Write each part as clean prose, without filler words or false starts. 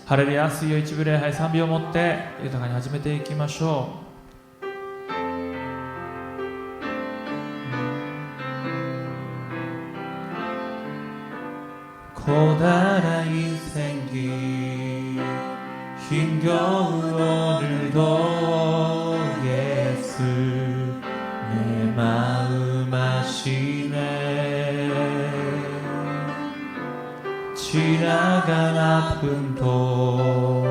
ハレルヤ、水曜一部礼拝賛美を持って豊かに始めていきましょう。고달아인 생기 힘겨운 오늘도 예수 내 마음 아시네. 지나간 아픔도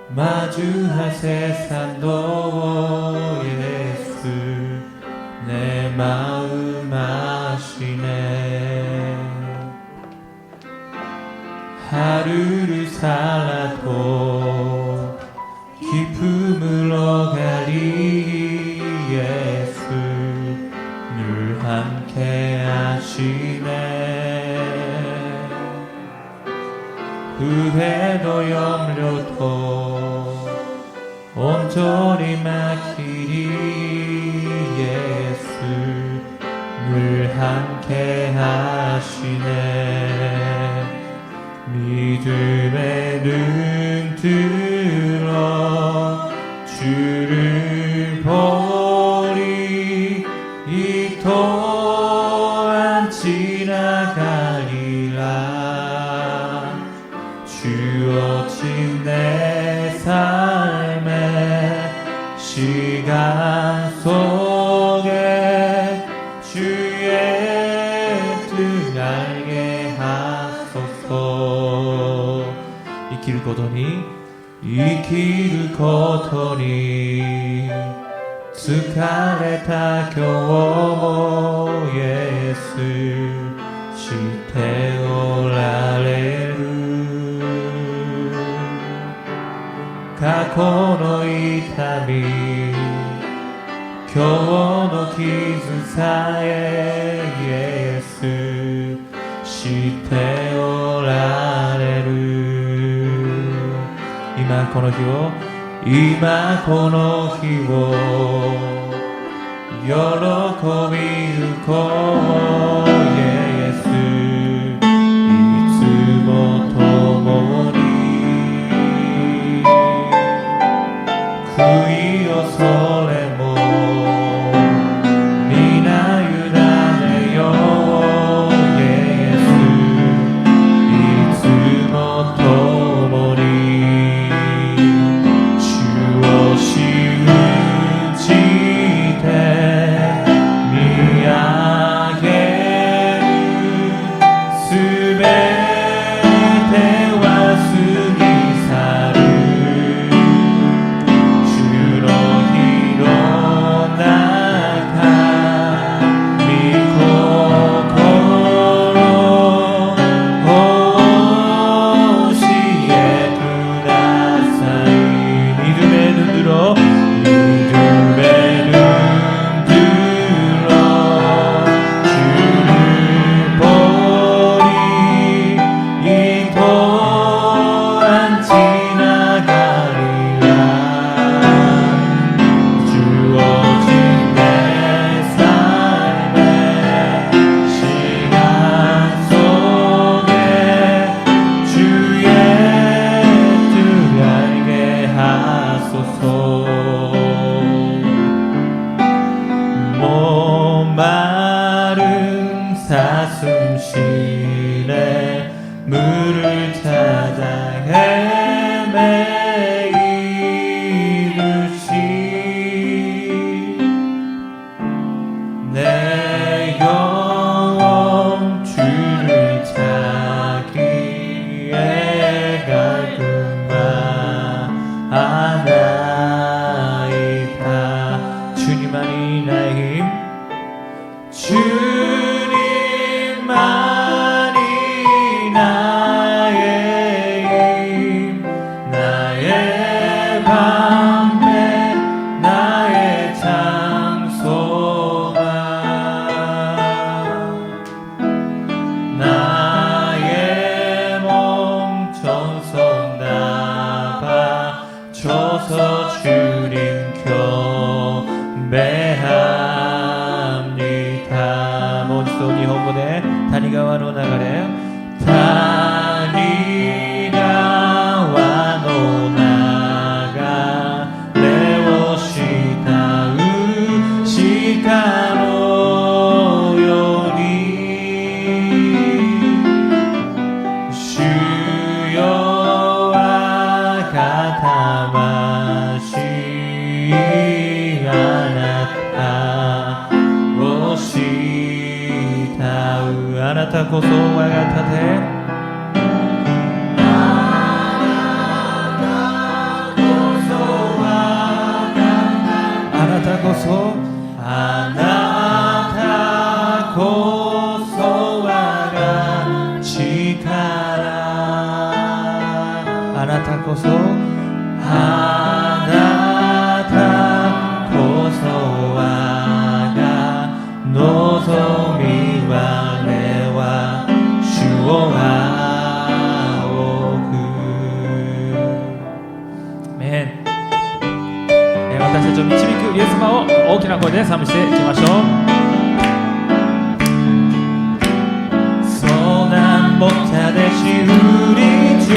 마주할 세상도 예수 내 마음 아시네. 하루를 살아도 기쁨을 얻으리 예수 늘 함께 하시네. 후회도 염려도 온전히 맡기리 예수 늘 함께 하시네. 믿음의 눈 들어 주를 보리 이 또한 지나가리라. 주어진 내 삶의 시간 속에 주의 뜻 알게 하소서. 이 길을 걷더니疲れた今日も예수しておられる。過去の痛み今日の傷さえ예수しておられる。今この日を喜びうこう예수いつも共に悔い恐れも皆委ねよう예수いつも共に主を信じて見上げるすべては過ぎ去る主の日の中御心を教えください。믿음의 눈 들어 주를 보리 이 또한 지나가리라. 주어진 내 삶의 시간 속에 주의 뜻 알게 하소서. 목마른 사슴실에 물을 찾아 헤매이듯이 내 영혼 주를 찾기에 갈등하나이다. 주님만이 나의 힘 주님만이 나의 힘 나의 방패 나의 장소가 나의 몸 전선 나바쳐서 주님 경배합니다. 모두日本語で谷川の流れ谷川魂あなたを慕うあなたこそ我が盾あなたこそ我が力あなたこそあなたこそ我が望み我は主を仰ぐメン私たちを導くイエス様を大きな声で賛美していきましょう소난 목자되시 우리 주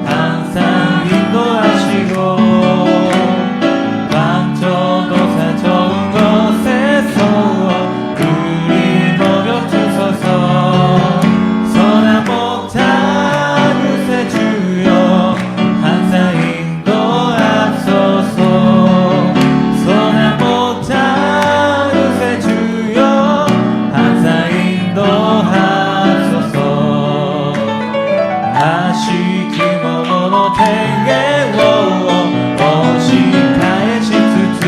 항상 인도하시고 왕초도사 좋은 곳에서 우리 먹여 주소서 선한 목자 그새 주여 항상 인도하소서 선한 목자 그새 주여 항상 인도하소서 아시기 모노노 텐게오 오시카에 시투투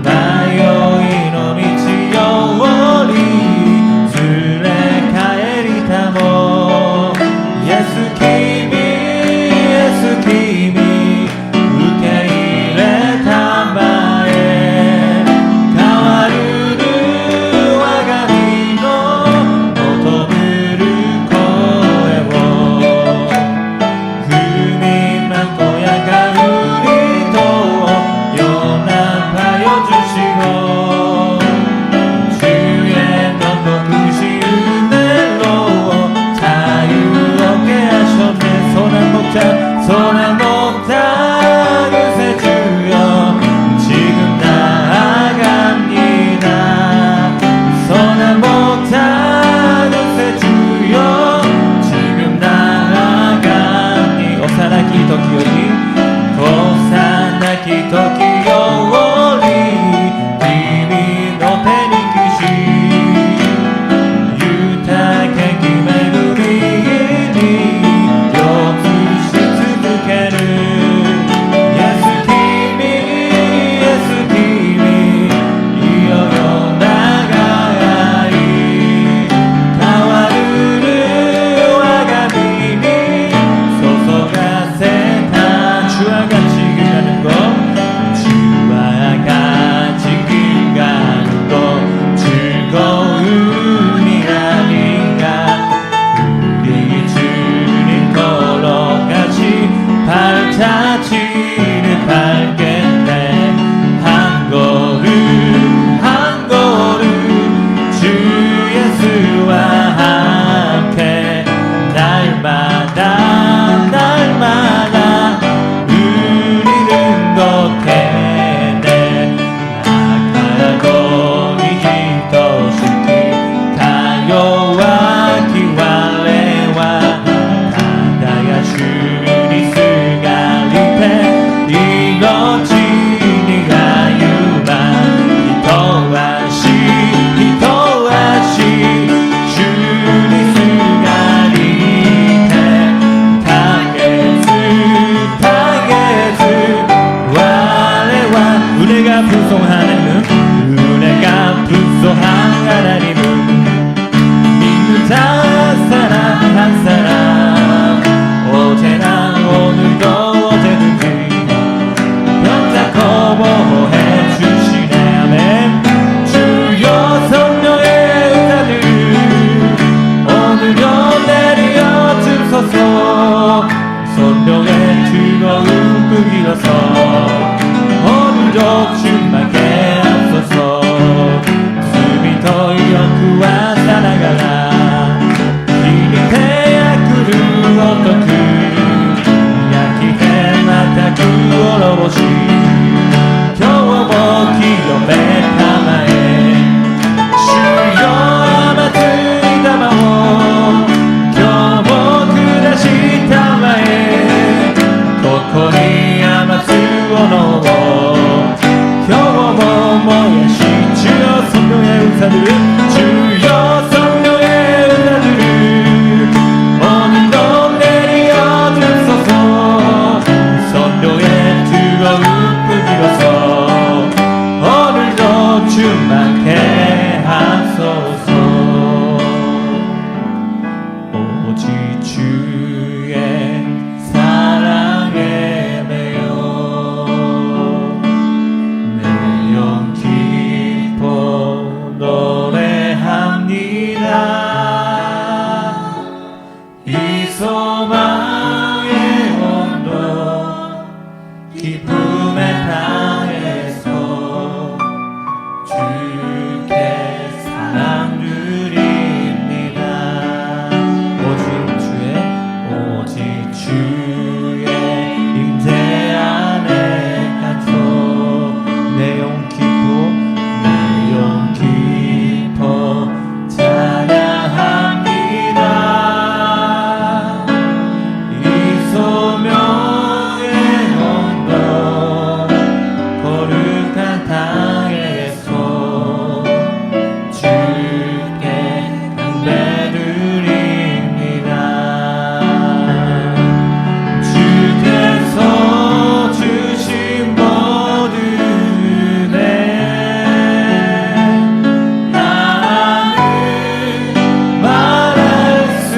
나요이の道をり連れ帰りたもイエス君イエス君受け入れたまえ変わるる我が身の求める声を踏みまこやかうりとよなぱよ주시고 주의 너무시 은혜로 자유롭게 하셨네 선한 목자 그새 주여 지금 나아갑니다 선한 목자 그새 주여 지금 나아갑니다 오사나 기도기より幼き時より君の手にきし豊けき巡りに四つし続けるイエス君イエス君いよよ長い変わるる我が身に注がせた주와 같이 가는 것 주와 같이 가는 것 즐거움이 아닌가 우리 주님 걸어가시 발자취를 밟겠네 한 걸음 주 예수와 함께 날마다 우리는 걷겠네 나가고니 히토시키 가요와 기와레와 다다가 주니 스갈리테 이노치니 가유만 히토아시 주니 스갈리테 은혜가 풍성한 하나님은 믿는 자 사람 한 사람 어제나 오늘도 언제든지 변자 거부해 주시네 아멘 주여 성령의 은사를 오늘도 내려 주소서 성령의 즐거운 뿌리로서 오늘도 충만케 하소서 숨이 더 영구와 살아가라 이미 대학교를 어떻게 약히게 마타쿠 오러보시 겨워보 기요메 타마에 주여 아마트리 다마오 겨워 그다시 타마에 주의 임재 안에 갇혀 내 영 깊어 찬양합니다. 이 소명의 언덕 거룩한 땅에서 주께 경배드립니다. 주께서 주신 모든 은혜 나는 말할 수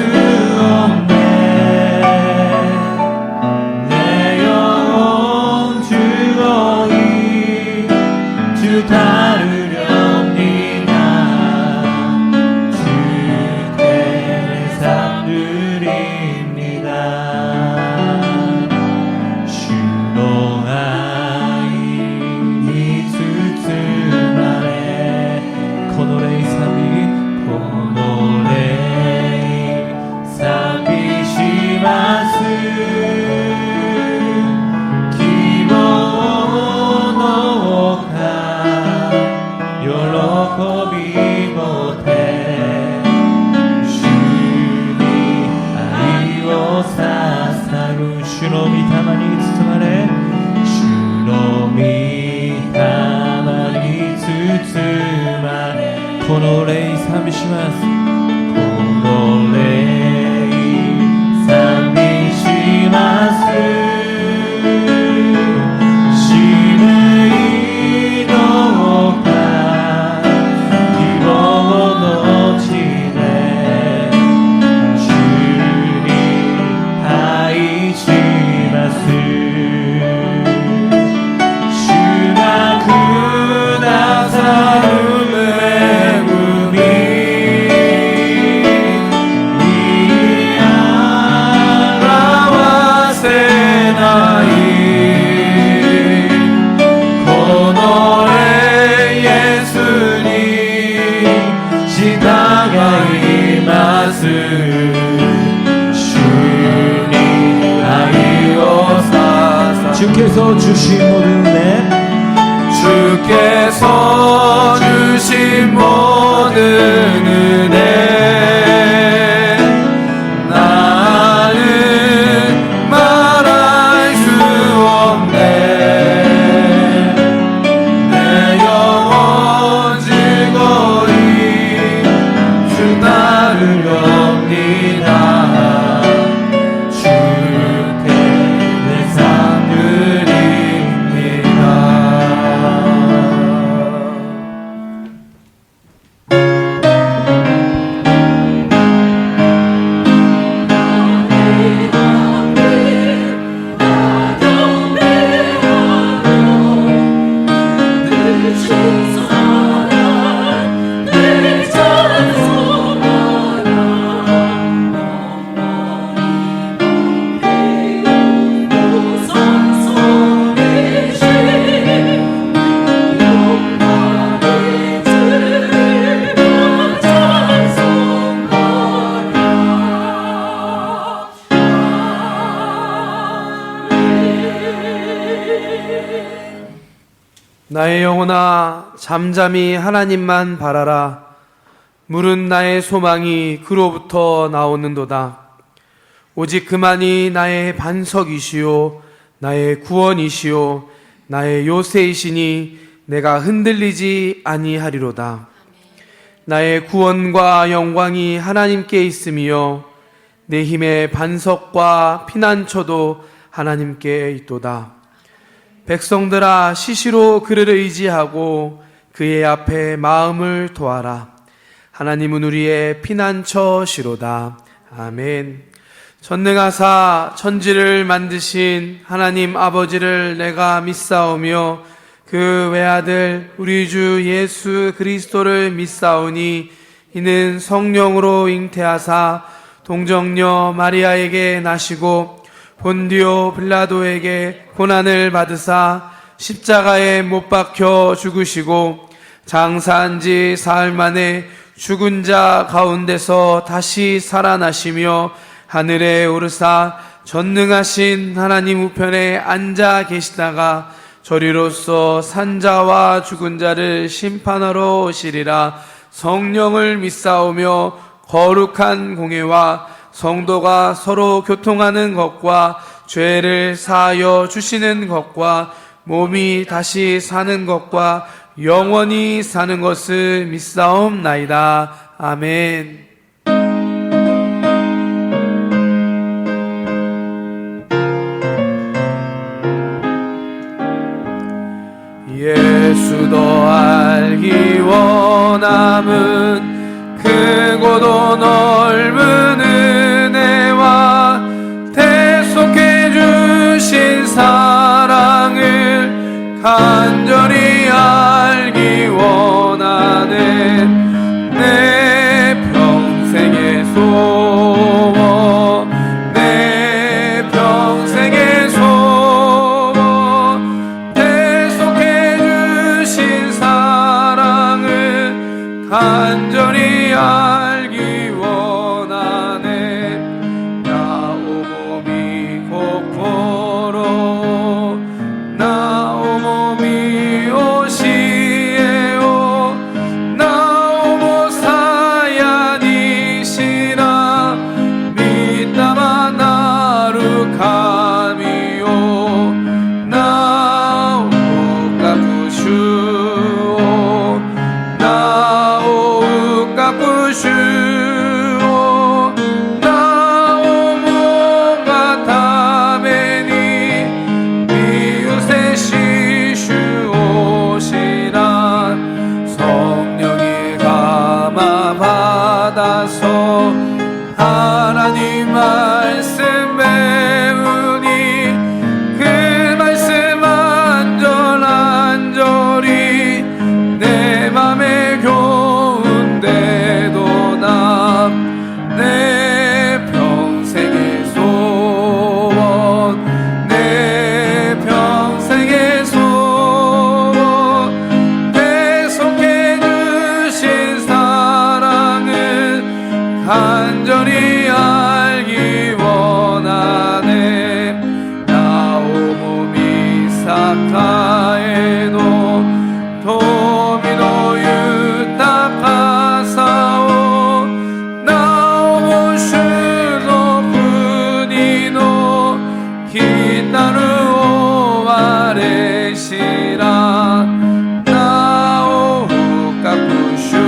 없네. 내 영혼 즐거이 주 다루렵니다. 주께 내 삶 드립니다. 슈롱아이 이 틈틈 아래 코노레이 사비시마스 기모노카 요로코비 못해 주니 아이오 사사루 슈노미 타마니 츠츠마레 슈노미 타마니 츠츠마레 코노레이 사비시마스 코노레이 사비시마스 시메이노카 기모노치네 주니 하이시마스 슈가 그다사루메 구미 이아라와 세나이 코노레 예수님 시다가이마스 주니 아이오사사 주께서 주신 모든 은혜 주께서 주신 모든 은혜 나는 말할 수 없네. 내 영혼 즐거이 주 따르렵니다. 주께 내 삶 드립니다. 나의 영혼아 잠잠히 하나님만 바라라. 물은 나의 소망이 그로부터 나오는도다. 오직 그만이 나의 반석이시요 나의 구원이시요 나의 요새이시니 내가 흔들리지 아니하리로다. 나의 구원과 영광이 하나님께 있으며 내 힘의 반석과 피난처도 하나님께 있도다. 백성들아 시시로 그를 의지하고 그의 앞에 마음을 토하라. 하나님은 우리의 피난처시로다. 아멘. 전능하사 천지를 만드신 하나님 아버지를 내가 믿사오며 그 외아들 우리 주 예수 그리스도를 믿사오니 이는 성령으로 잉태하사 동정녀 마리아에게 나시고 본디오 빌라도에게 고난을 받으사 십자가에 못 박혀 죽으시고 장사한 지 사흘 만에 죽은 자 가운데서 다시 살아나시며 하늘에 오르사 전능하신 하나님 우편에 앉아 계시다가 저리로서 산자와 죽은 자를 심판하러 오시리라. 성령을 믿사오며 거룩한 공회와 성도가 서로 교통하는 것과 죄를 사하여 주시는 것과 몸이 다시 사는 것과 영원히 사는 것을 믿사옵나이다. 아멘. 예수도 알기 원함은 크고도 넓은 은혜와 대속해 주신 사랑을 간절히 알기 원하는 내 평생의 소원, 내 평생의 소원, 대속해 주신 사랑을 간절히 알기 원하네. 나 오몸이 kokoro, 나 오몸이 오시에요, 나 오모 사야니시라 믿다마 나루 카미요, 나 오모 까쿠슈오, 나 오우 까쿠슈오, 나 오모가 타메니 미우세 시슈오시라. 성령의 감화 받아서 하나님 말씀 배우니 그 말씀 안절안절히 내 맘에 교훈되도 내 평생의 소원, 내 평생의 소원, 대속해 주신 사랑을 간절히 알기 원하네. 나오모미 사카에노 도미노 유타카사오, 나오모 슈노 쿠니노 기타르 오와레시라. 나오우 까쿠슈오,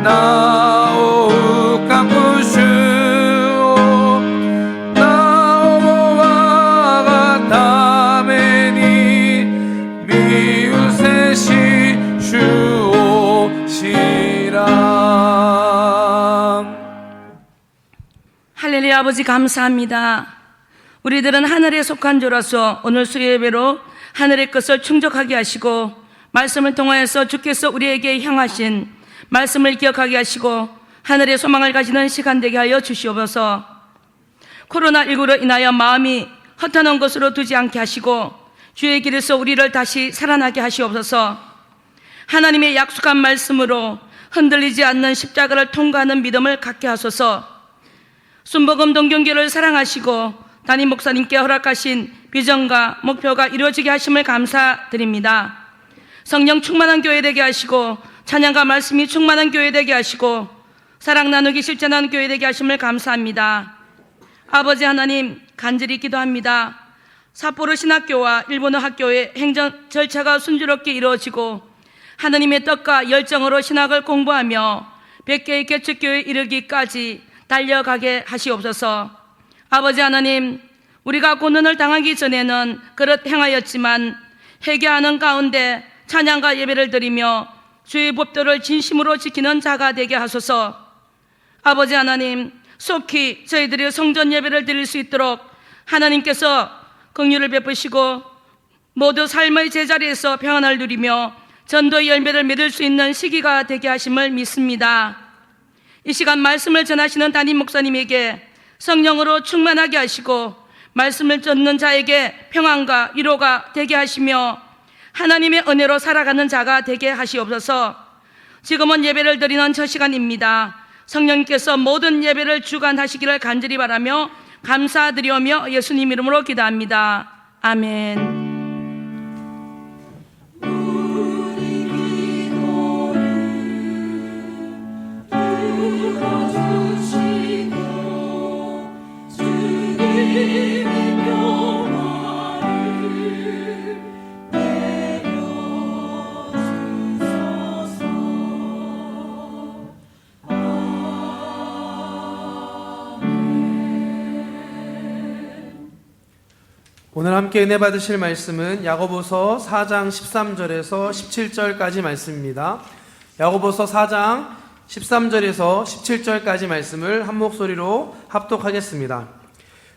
나오우 까쿠슈오, 나오모와가 타메니 미우세시 슈오시라. 할렐루야. 아버지 감사합니다. 우리들은 하늘에 속한 자로서 오늘 수요예배로 하늘의 것을 충족하게 하시고 말씀을 통하여서 주께서 우리에게 향하신 말씀을 기억하게 하시고 하늘의 소망을 가지는 시간 되게 하여 주시옵소서. 코로나19로 인하여 마음이 허탄한 것으로 두지 않게 하시고 주의 길에서 우리를 다시 살아나게 하시옵소서. 하나님의 약속한 말씀으로 흔들리지 않는 십자가를 통과하는 믿음을 갖게 하소서. 순복음 동경교를 사랑하시고 담임 목사님께 허락하신 비전과 목표가 이루어지게 하심을 감사드립니다. 성령 충만한 교회 되게 하시고 찬양과 말씀이 충만한 교회 되게 하시고 사랑 나누기 실천하는 교회 되게 하심을 감사합니다. 아버지 하나님, 간절히 기도합니다. 삿포로 신학교와 일본어 학교의 행정 절차가 순조롭게 이루어지고 하나님의 뜻과 열정으로 신학을 공부하며 100개의 개척교회에 이르기까지 달려가게 하시옵소서. 아버지 하나님, 우리가 고난을 당하기 전에는 그릇 행하였지만 회개하는 가운데 찬양과 예배를 드리며 주의 법도를 진심으로 지키는 자가 되게 하소서. 아버지 하나님, 속히 저희들이 성전 예배를 드릴 수 있도록 하나님께서 긍휼을 베푸시고 모두 삶의 제자리에서 평안을 누리며 전도의 열매를 맺을 수 있는 시기가 되게 하심을 믿습니다. 이 시간 말씀을 전하시는 담임 목사님에게 성령으로 충만하게 하시고 말씀을 듣는 자에게 평안과 위로가 되게 하시며 하나님의 은혜로 살아가는 자가 되게 하시옵소서. 지금은 예배를 드리는 저 시간입니다. 성령님께서 모든 예배를 주관하시기를 간절히 바라며 감사드리오며 예수님 이름으로 기도합니다. 아멘. 오늘 함께 은혜 받으실 말씀은 야고보서 4장 13절에서 17절까지 말씀입니다. 야고보서 4장 13절에서 17절까지 말씀을 한 목소리로 합독하겠습니다.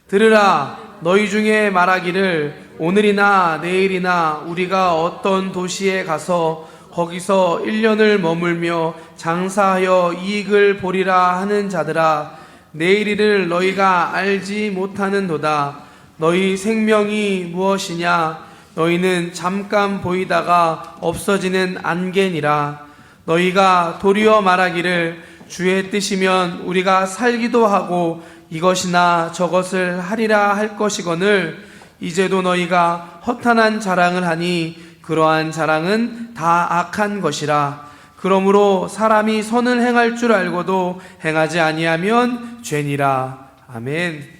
들으라, 너희 중에 말하기를 오늘이나 내일이나 우리가 어떤 도시에 가서 거기서 1년을 머물며 장사하여 이익을 보리라 하는 자들아, 내일일을 너희가 알지 못하는도다. 너희 생명이 무엇이냐? 너희는 잠깐 보이다가 없어지는 안개니라. 너희가 도리어 말하기를 주의 뜻이면 우리가 살기도 하고 이것이나 저것을 하리라 할 것이거늘 이제도 너희가 허탄한 자랑을 하니 그러한 자랑은 다 악한 것이라. 그러므로 사람이 선을 행할 줄 알고도 행하지 아니하면 죄니라. 아멘.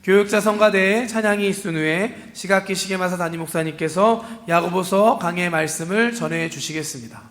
교육자 성가대의 찬양이 있은 후에 시각기 시계마사 담임 목사님께서 야고보서 강해 말씀을 전해 주시겠습니다.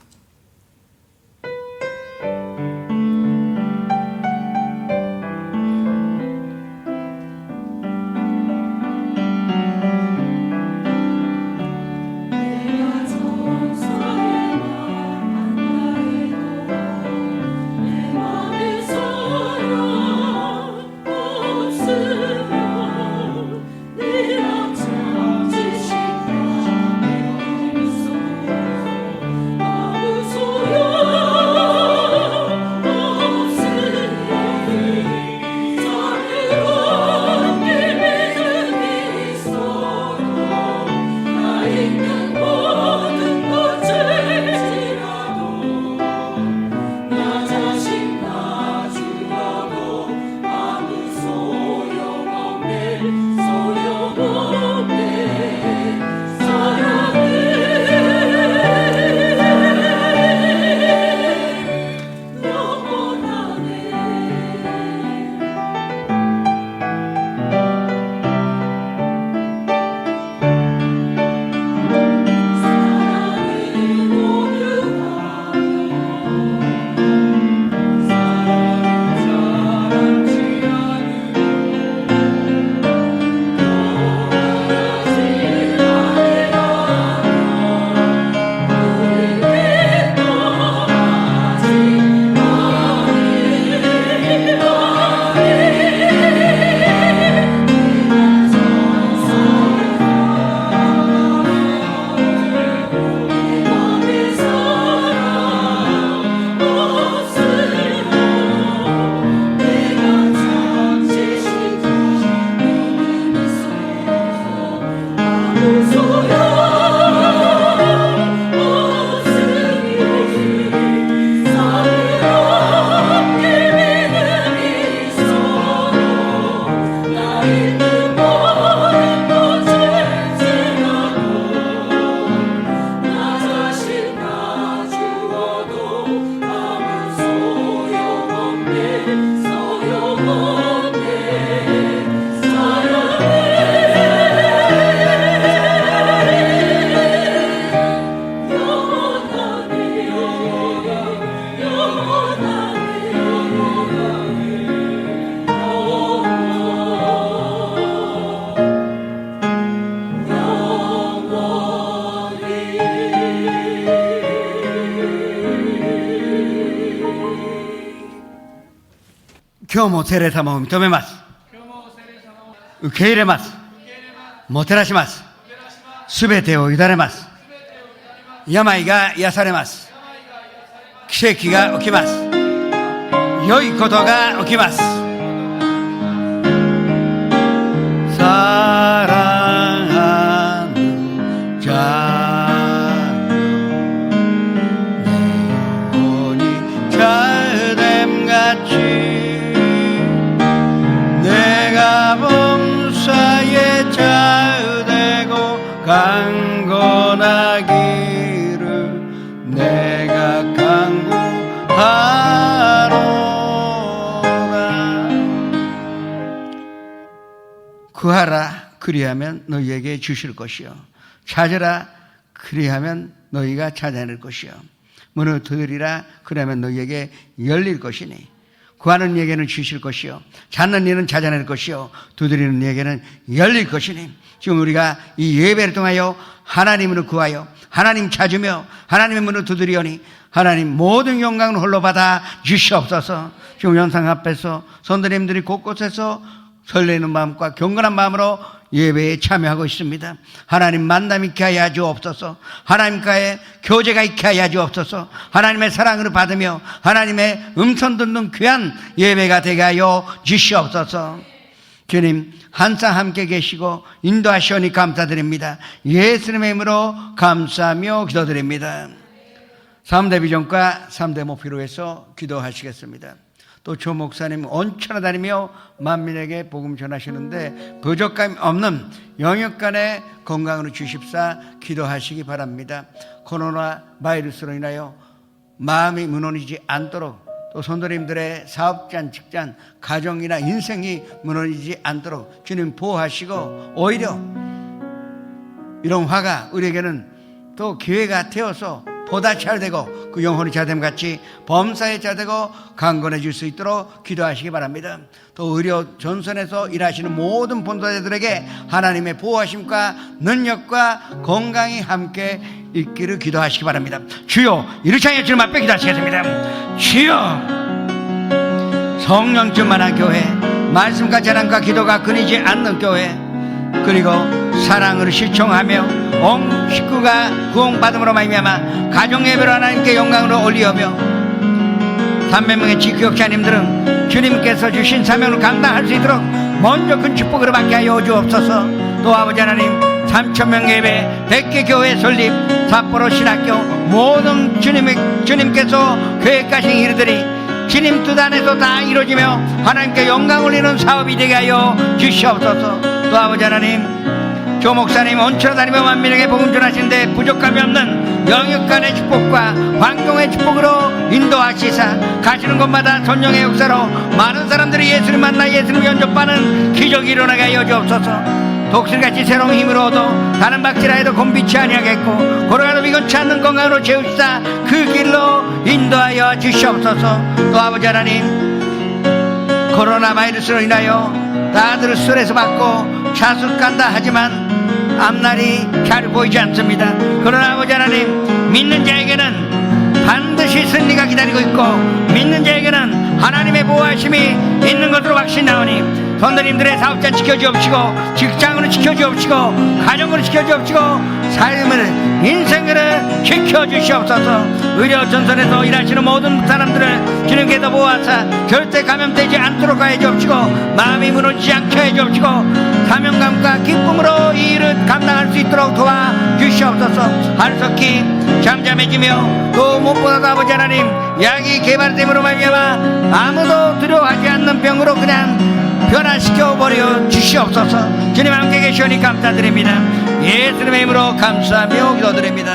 今日も聖霊様を認めます。受け入れます。もてなします。すべてを委ねます。病が癒されます。奇跡が起きます。良いことが起きます。사랑하는 자여 내 영혼이 잘됨같이 강건하기를 내가 간구하노라. 구하라 그리하면 너희에게 주실 것이요 찾으라 그리하면 너희가 찾아낼 것이요 문을 두드리라 그러면 너희에게 열릴 것이니 구하는 이에게는 주실 것이요 찾는 이는 찾아낼 것이요 두드리는 이에게는 열릴 것이니 지금 우리가 이 예배를 통하여 하나님을 구하여 하나님 찾으며 하나님의 문을 두드리오니 하나님 모든 영광을 홀로 받아 주시옵소서. 지금 영상 앞에서 선생님들이 곳곳에서 설레는 마음과 경건한 마음으로 예배에 참여하고 있습니다. 하나님 만남 있게 하여 주옵소서. 하나님과의 교제가 있게 하여 주옵소서. 하나님의 사랑을 받으며 하나님의 음성 듣는 귀한 예배가 되게 하여 주시옵소서. 주님 항상 함께 계시고 인도하시오니 감사드립니다. 예수님의 이름으로 감사하며 기도드립니다. 3대 비전과 3대 목표로 해서 기도하시겠습니다. 또 조 목사님 온천에 다니며 만민에게 복음 전하시는데 부족함이 없는 영역간의 건강으로 주십사 기도하시기 바랍니다. 코로나 바이러스로 인하여 마음이 무너지지 않도록 또 선도님들의 사업장, 직장, 가정이나 인생이 무너지지 않도록 주님 보호하시고 오히려 이런 화가 우리에게는 또 기회가 되어서 보다 잘되고 그 영혼이 잘됨 같이 범사에 잘되고 강건해질 수 있도록 기도하시기 바랍니다. 또 의료 전선에서 일하시는 모든 본도자들에게 하나님의 보호하심과 능력과 건강이 함께 있기를 기도하시기 바랍니다. 주여 이르창에 주님 앞에 기도하시겠습니다. 주여 성령 충만한 교회, 말씀과 자랑과 기도가 끊이지 않는 교회, 그리고 사랑을 실천하며 온 식구가 구원받음으로 말미암아 가정예배로 하나님께 영광으로 올리며 300명의 지교역자님들은 주님께서 주신 사명을 감당할 수 있도록 먼저 큰 축복을 받게 하여 주옵소서. 또 아버지 하나님 3,000명 예배 100개 교회 설립 삿포로 신학교 모든 주님께서 계획하신 일들이 주님 뜻 안에서 다 이루어지며 하나님께 영광 올리는 사업이 되게 하여 주시옵소서. 또 아버지 하나님 조 목사님 온천에 다니며 만민에게 복음 전하시는데 부족함이 없는 영역간의 축복과 환경의 축복으로 인도하시사 가시는 곳마다 성령의 역사로 많은 사람들이 예수를 만나 예수를 영접하는 기적이 일어나게 하여 주옵소서. 독실같이 새로운 힘으로 얻어 다른 박지라 해도 곤비치 아니하겠고 걸어가도 비건치 않는 건강으로 채우시사 그 길로 인도하여 주시옵소서. 또 아버지 하나님 코로나 바이러스로 인하여 다들 스트레스 받고 자숙한다 하지만 앞날이 잘 보이지 않습니다. 그러나 아버지 하나님 믿는 자에게는 반드시 승리가 기다리고 있고 믿는 자에게는 하나님의 보호하심이 있는 것으로 확신하오니 선생님들의 사업자 지켜주옵시고 직장으로 지켜주옵시고 가정으로 지켜주옵시고 삶을 인생을 지켜주시옵소서. 의료 전선에서 일하시는 모든 사람들을 주님께서 보호하사 절대 감염되지 않도록 하여 주옵시고 마음이 무너지지 않게 해 주옵시고 사명감과 기쁨으로 이 일을 감당할 수 있도록 도와주시옵소서. 하루속히 잠잠해지며 또 무엇보다도 아버지 하나님 약이 개발됨으로 말미암아 아무도 두려워하지 않는 병으로 그냥 변화시켜버려 주시옵소서. 주님 함께 계시오니 감사드립니다. 예수님의 이름으로 감사하며 기도드립니다.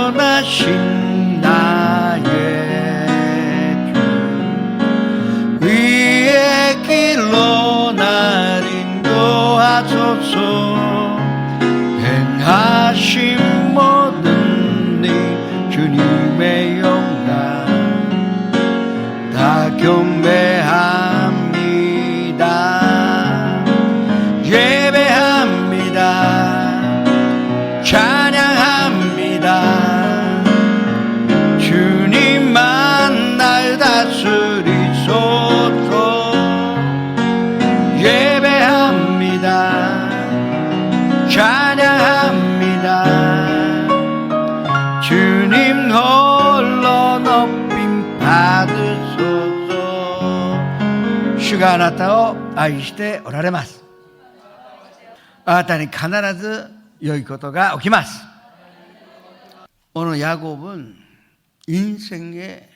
완전하신 나의 주 위의 길로 날 인도하소서. 행하신 모든 주님의 영광 다 경배합니다. 예배합니다. 찬양합니다. 주님만 날 다스리소서. 예배합니다. 찬양합니다. 주님 홀로 높임 받으소서. 주가あなたを愛しておられます。あなたに必ず良いことが起きます。 오늘 야곱은 인생의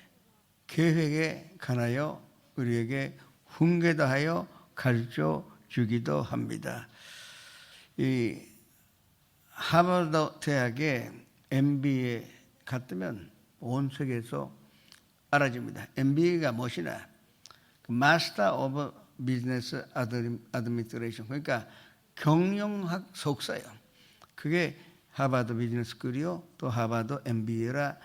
계획에 관하여 우리에게 훈계도하여 가르쳐 주기도 합니다. 이 하버드 대학의 MBA 갔으면 온 세계에서 알아집니다. MBA가 무엇이냐? 마스터 오브 비즈니스 아드미니스트레이션, 그러니까 경영학 석사예요. 그게 하버드 비즈니스 스쿨이요, 또 하버드 MBA라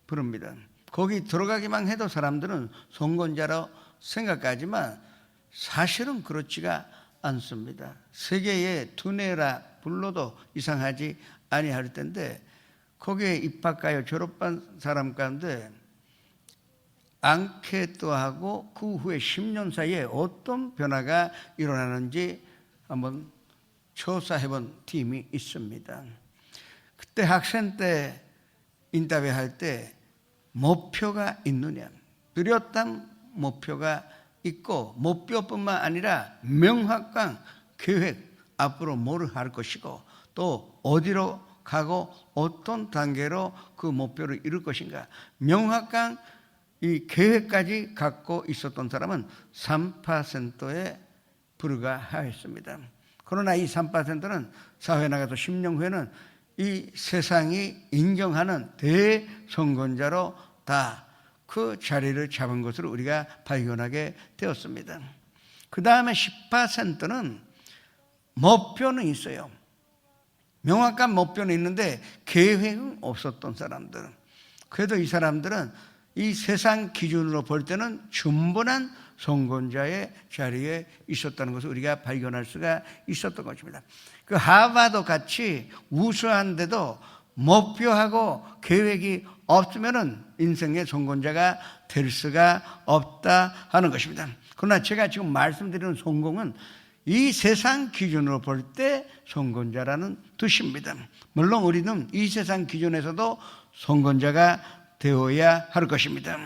부릅니다. 거기 들어가기만 해도 사람들은 성공자로 생각하지만 사실은 그렇지가 않습니다. 세계의 두뇌라 불러도 이상하지 아니할 텐데 거기에 입학하여 졸업한 사람 가운데 앙케이트하고 그 후에 10년 사이에 어떤 변화가 일어나는지 한번 조사해본 팀이 있습니다. 그때 학생 때 인터뷰할 때 목표가 있느냐, 뚜렷한 목표가 있고 목표뿐만 아니라 명확한 계획, 앞으로 뭘 할 것이고 또 어디로 가고 어떤 단계로 그 목표를 이룰 것인가, 명확한 이 계획까지 갖고 있었던 사람은 3%에 불과하였습니다. 그러나 이 3%는 사회에 나가서 10년 후에는 이 세상이 인정하는 대성공자로 다 그 자리를 잡은 것을 우리가 발견하게 되었습니다. 그 다음에 10%는 목표는 있어요. 명확한 목표는 있는데 계획은 없었던 사람들. 그래도 이 사람들은 이 세상 기준으로 볼 때는 충분한 성공자의 자리에 있었다는 것을 우리가 발견할 수가 있었던 것입니다. 그 하버드 같이 우수한데도 목표하고 계획이 없으면은 인생의 성공자가 될 수가 없다 하는 것입니다. 그러나 제가 지금 말씀드리는 성공은 이 세상 기준으로 볼 때 성공자라는 뜻입니다. 물론 우리는 이 세상 기준에서도 성공자가 되어야 할 것입니다.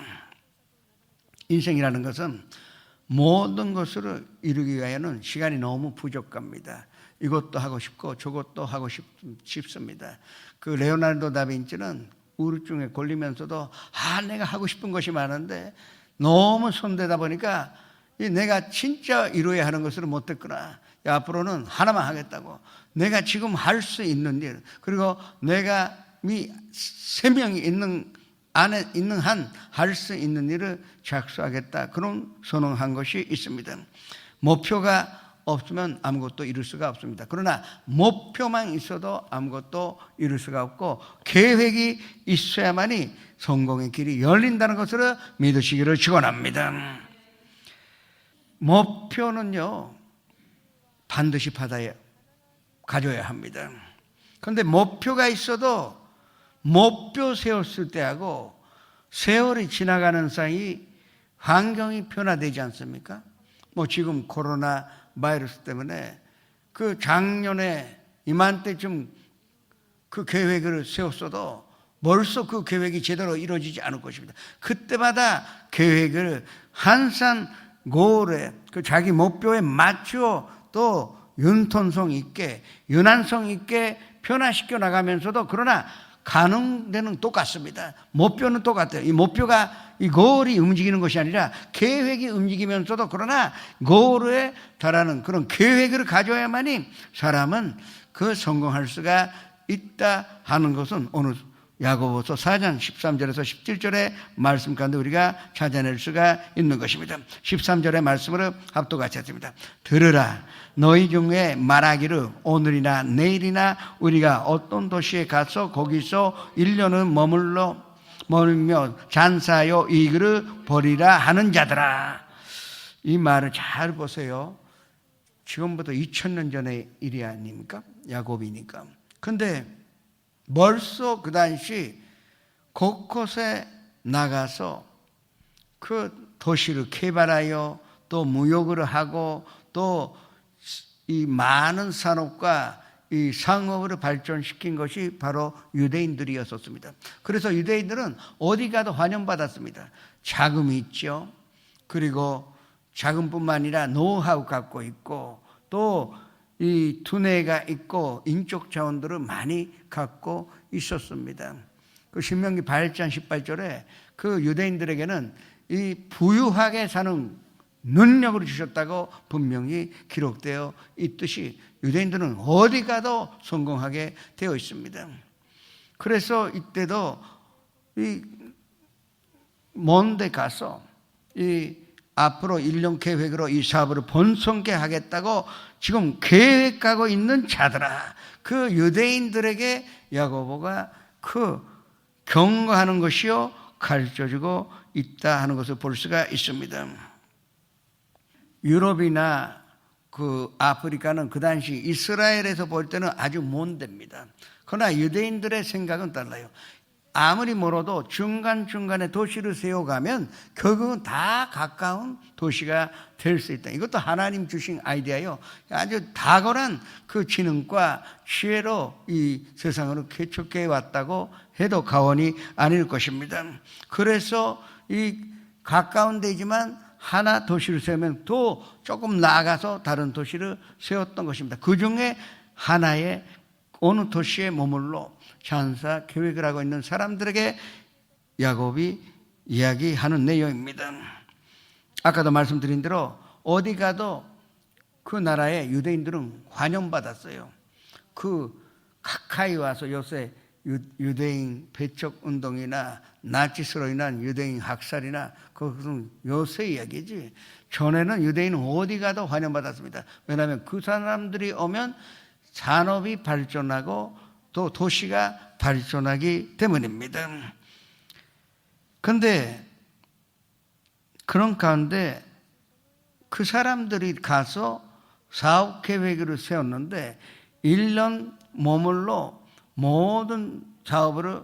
인생이라는 것은 모든 것을 이루기 위하여는 시간이 너무 부족합니다. 이것도 하고 싶고 저것도 하고 싶습니다. 그 레오나르도 다빈치는 우울증에 걸리면서도 내가 하고 싶은 것이 많은데 너무 손대다 보니까 내가 진짜 이루어야 하는 것을 못했구나. 앞으로는 하나만 하겠다고. 내가 지금 할 수 있는 일, 그리고 내가 이 3명이 있는 안에 있는 한 할 수 있는 일을 작수하겠다. 그런 선언한 것이 있습니다. 목표가 없으면 아무것도 이룰 수가 없습니다. 그러나 목표만 있어도 아무것도 이룰 수가 없고 계획이 있어야만이 성공의 길이 열린다는 것을 믿으시기를 축원합니다. 목표는요 반드시 가져야 합니다. 그런데 목표가 있어도 목표 세웠을 때하고 세월이 지나가는 사이 환경이 변화되지 않습니까? 지금 코로나 바이러스 때문에 그 작년에 이맘때쯤 그 계획을 세웠어도 벌써 그 계획이 제대로 이루어지지 않을 것입니다. 그때마다 계획을 항상 고을에 그 자기 목표에 맞추어 또 융통성 있게 유난성 있게 변화시켜 나가면서도 그러나 가는 데는 똑같습니다. 목표는 똑같아요. 이 목표가 이 고을이 움직이는 것이 아니라 계획이 움직이면서도 그러나 고을에 달하는 그런 계획을 가져야만이 사람은 그 성공할 수가 있다 하는 것은 오늘 야고보서 4장 13절에서 17절의 말씀 가운데 우리가 찾아낼 수가 있는 것입니다. 13절의 말씀으로 합독같이 했습니다. 들으라, 너희 중에 말하기를 오늘이나 내일이나 우리가 어떤 도시에 가서 거기서 1년은 머물며 잔사하여 이익을 벌이라 하는 자들아. 이 말을 잘 보세요. 지금부터 2000년 전의 일이 아닙니까? 야곱이니까. 근데 벌써 그 당시 곳곳에 나가서 그 도시를 개발하여 또 무역을 하고 또 이 많은 산업과 이 상업을 발전시킨 것이 바로 유대인들이었습니다. 그래서 유대인들은 어디 가도 환영받았습니다. 자금이 있죠. 그리고 자금뿐만 아니라 노하우 갖고 있고 또 이 두뇌가 있고 인적 자원들을 많이 갖고 있었습니다. 그 신명기 8장 18절에 그 유대인들에게는 이 부유하게 사는 능력을 주셨다고 분명히 기록되어 있듯이 유대인들은 어디 가도 성공하게 되어 있습니다. 그래서 이때도 이 먼데 가서 이 앞으로 1년 계획으로 이 사업을 번성케 하겠다고 지금 계획하고 있는 자들아, 그 유대인들에게 야고보가 그 경고하는 것이요 가르쳐주고 있다 하는 것을 볼 수가 있습니다. 유럽이나 그 아프리카는 그 당시 이스라엘에서 볼 때는 아주 먼 데입니다. 그러나 유대인들의 생각은 달라요. 아무리 멀어도 중간중간에 도시를 세워가면 결국은 다 가까운 도시가 될 수 있다. 이것도 하나님 주신 아이디어예요. 아주 탁월한 그 지능과 지혜로 이 세상으로 개척해 왔다고 해도 과언이 아닐 것입니다. 그래서 이 가까운 데지만 하나 도시를 세우면 또 조금 나아가서 다른 도시를 세웠던 것입니다. 그 중에 하나의 어느 도시에 머물러 장사 계획을 하고 있는 사람들에게 야곱이 이야기하는 내용입니다. 아까도 말씀드린 대로 어디 가도 그 나라의 유대인들은 환영받았어요. 그 가까이 와서 요새 유대인 배척 운동이나 나치스로 인한 유대인 학살이나 그것은 요새 이야기지. 전에는 유대인은 어디 가도 환영받았습니다. 왜냐하면 그 사람들이 오면 산업이 발전하고 또 도시가 발전하기 때문입니다. 그런데 그런 가운데 그 사람들이 가서 사업 계획을 세웠는데 1년 머물러 모든 사업을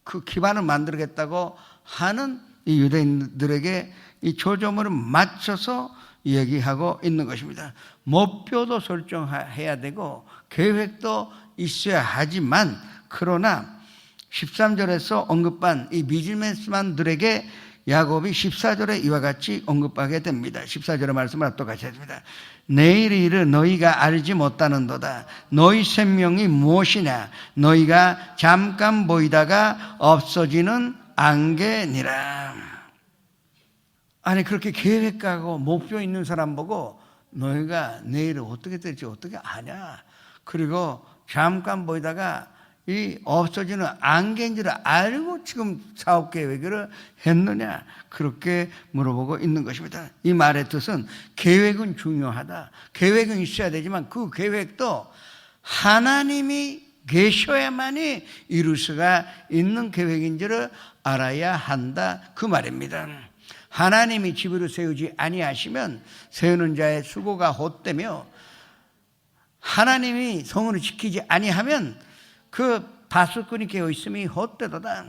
그 기반을 만들겠다고 하는 이 유대인들에게 이 초점을 맞춰서 얘기하고 있는 것입니다. 목표도 설정해야 되고 계획도 있어야 하지만 그러나 13절에서 언급한 이 비즈니스맨들에게 야곱이 14절에 이와 같이 언급하게 됩니다. 14절의 말씀을 똑같이 합니다. 내일의 일을 너희가 알지 못하는도다. 너희 생명이 무엇이냐? 너희가 잠깐 보이다가 없어지는 안개니라. 아니 그렇게 계획하고 목표 있는 사람 보고 너희가 내일은 어떻게 될지 어떻게 아냐? 그리고 잠깐 보이다가 이 없어지는 안개인 줄 알고 지금 사업 계획을 했느냐? 그렇게 물어보고 있는 것입니다. 이 말의 뜻은 계획은 중요하다. 계획은 있어야 되지만 그 계획도 하나님이 계셔야만이 이룰 수가 있는 계획인 줄을 알아야 한다. 그 말입니다. 하나님이 집을 세우지 아니하시면 세우는 자의 수고가 헛되며 하나님이 성을 지키지 아니하면 그 바스꾼이 깨어 있음이 헛되도다.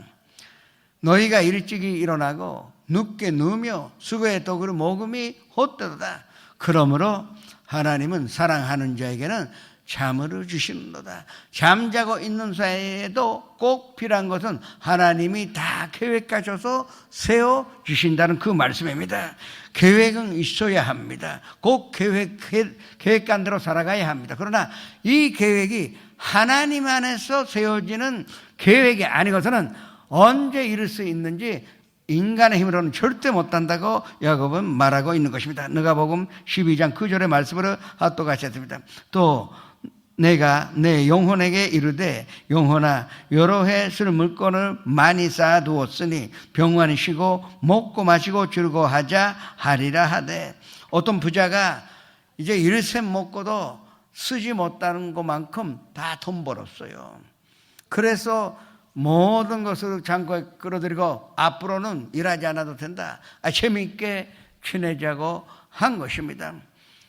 너희가 일찍이 일어나고 늦게 누우며 수고의 떡을 먹음이 헛되도다. 그러므로 하나님은 사랑하는 자에게는 잠을 주시는도다. 잠자고 있는 사이에도 꼭 필요한 것은 하나님이 다 계획하셔서 세워주신다는 그 말씀입니다. 계획은 있어야 합니다. 꼭 계획한 대로 살아가야 합니다. 그러나 이 계획이 하나님 안에서 세워지는 계획이 아니고서는 언제 이룰 수 있는지 인간의 힘으로는 절대 못한다고 야곱은 말하고 있는 것입니다. 누가복음 12장 9절의 말씀으로 똑같이 했습니다. 또 내가 내 영혼에게 이르되 영혼아 여러 해 쓸 물건을 많이 쌓아두었으니 병환이 쉬고 먹고 마시고 즐거워하자 하리라 하되, 어떤 부자가 이제 일생 먹고도 쓰지 못하는 것만큼 다 돈 벌었어요. 그래서 모든 것을 창고에 끌어들이고 앞으로는 일하지 않아도 된다. 재미있게 지내자고 한 것입니다.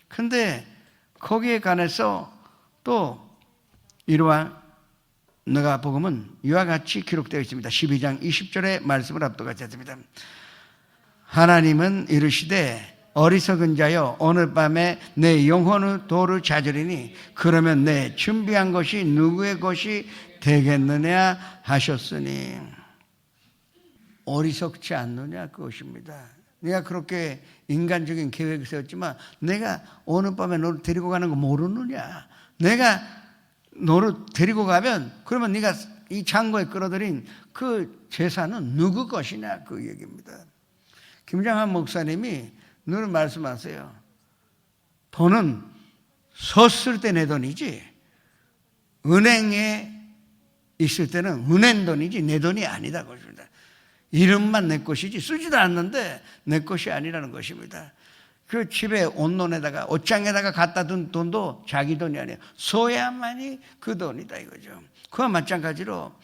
근데 거기에 관해서 또 이러한 누가복음은 이와 같이 기록되어 있습니다. 12장 20절의 말씀을 앞두같이 했습니다. 하나님은 이르시되 어리석은 자여 오늘 밤에 내 영혼의 도를 찾으리니 그러면 내 준비한 것이 누구의 것이 되겠느냐 하셨으니, 어리석지 않느냐 그것입니다. 내가 그렇게 인간적인 계획을 세웠지만 내가 오늘 밤에 너를 데리고 가는 거 모르느냐? 내가 너를 데리고 가면 그러면 네가 이 창고에 끌어들인 그 재산은 누구 것이냐 그 얘기입니다. 김장한 목사님이 늘 말씀하세요. 돈은 섰을 때 내 돈이지 은행에 있을 때는 은행 돈이지 내 돈이 아니다 것입니다. 이름만 내 것이지 쓰지도 않는데 내 것이 아니라는 것입니다. 그 집에 온돈에다가 옷장에다가 갖다 둔 돈도 자기 돈이 아니에요. 써야만이 그 돈이다 이거죠. 그와 마찬가지로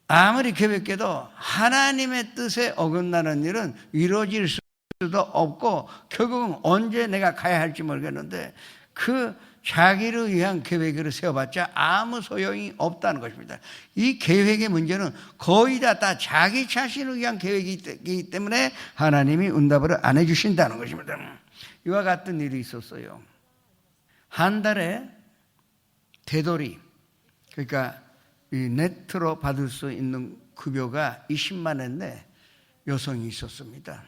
아무리 계획해도 하나님의 뜻에 어긋나는 일은 이루어질 수도 없고 결국은 언제 내가 가야 할지 모르겠는데 그 자기를 위한 계획을 세워봤자 아무 소용이 없다는 것입니다. 이 계획의 문제는 거의 다 자기 자신을 위한 계획이기 때문에 하나님이 응답을 안 해주신다는 것입니다. 이와 같은 일이 있었어요. 한 달에 되돌이, 그러니까 이 네트로 받을 수 있는 급여가 20만 원대 여성이 있었습니다.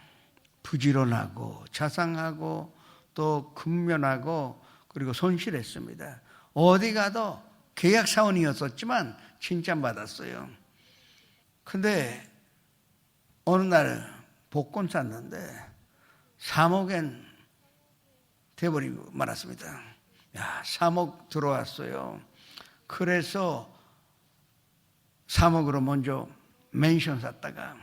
부지런하고 자상하고 또 근면하고 그리고 손실했습니다. 어디 가도 계약 사원이었었지만 칭찬받았어요. 근데 어느 날 복권 샀는데 3억엔 돼버리고 말았습니다. 3억 들어왔어요. 그래서 3억으로 먼저 맨션 샀다가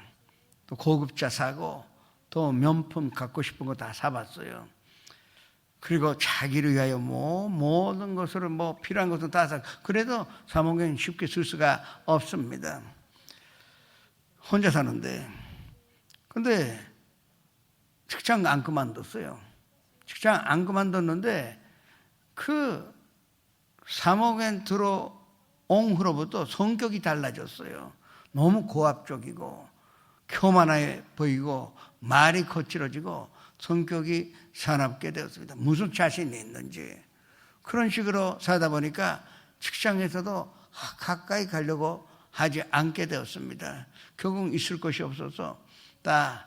또 고급차 사고 또 명품 갖고 싶은 거 다 사봤어요. 그리고 자기를 위하여 모든 것을 필요한 것은 다 사. 그래도 3억엔 쉽게 쓸 수가 없습니다. 혼자 사는데. 근데 직장 안 그만뒀어요. 직장 안 그만뒀는데 그 3억엔 들어온 후로부터 성격이 달라졌어요. 너무 고압적이고 교만해 보이고 말이 거칠어지고 성격이 사납게 되었습니다. 무슨 자신이 있는지. 그런 식으로 살다 보니까 직장에서도 가까이 가려고 하지 않게 되었습니다. 결국 있을 것이 없어서 다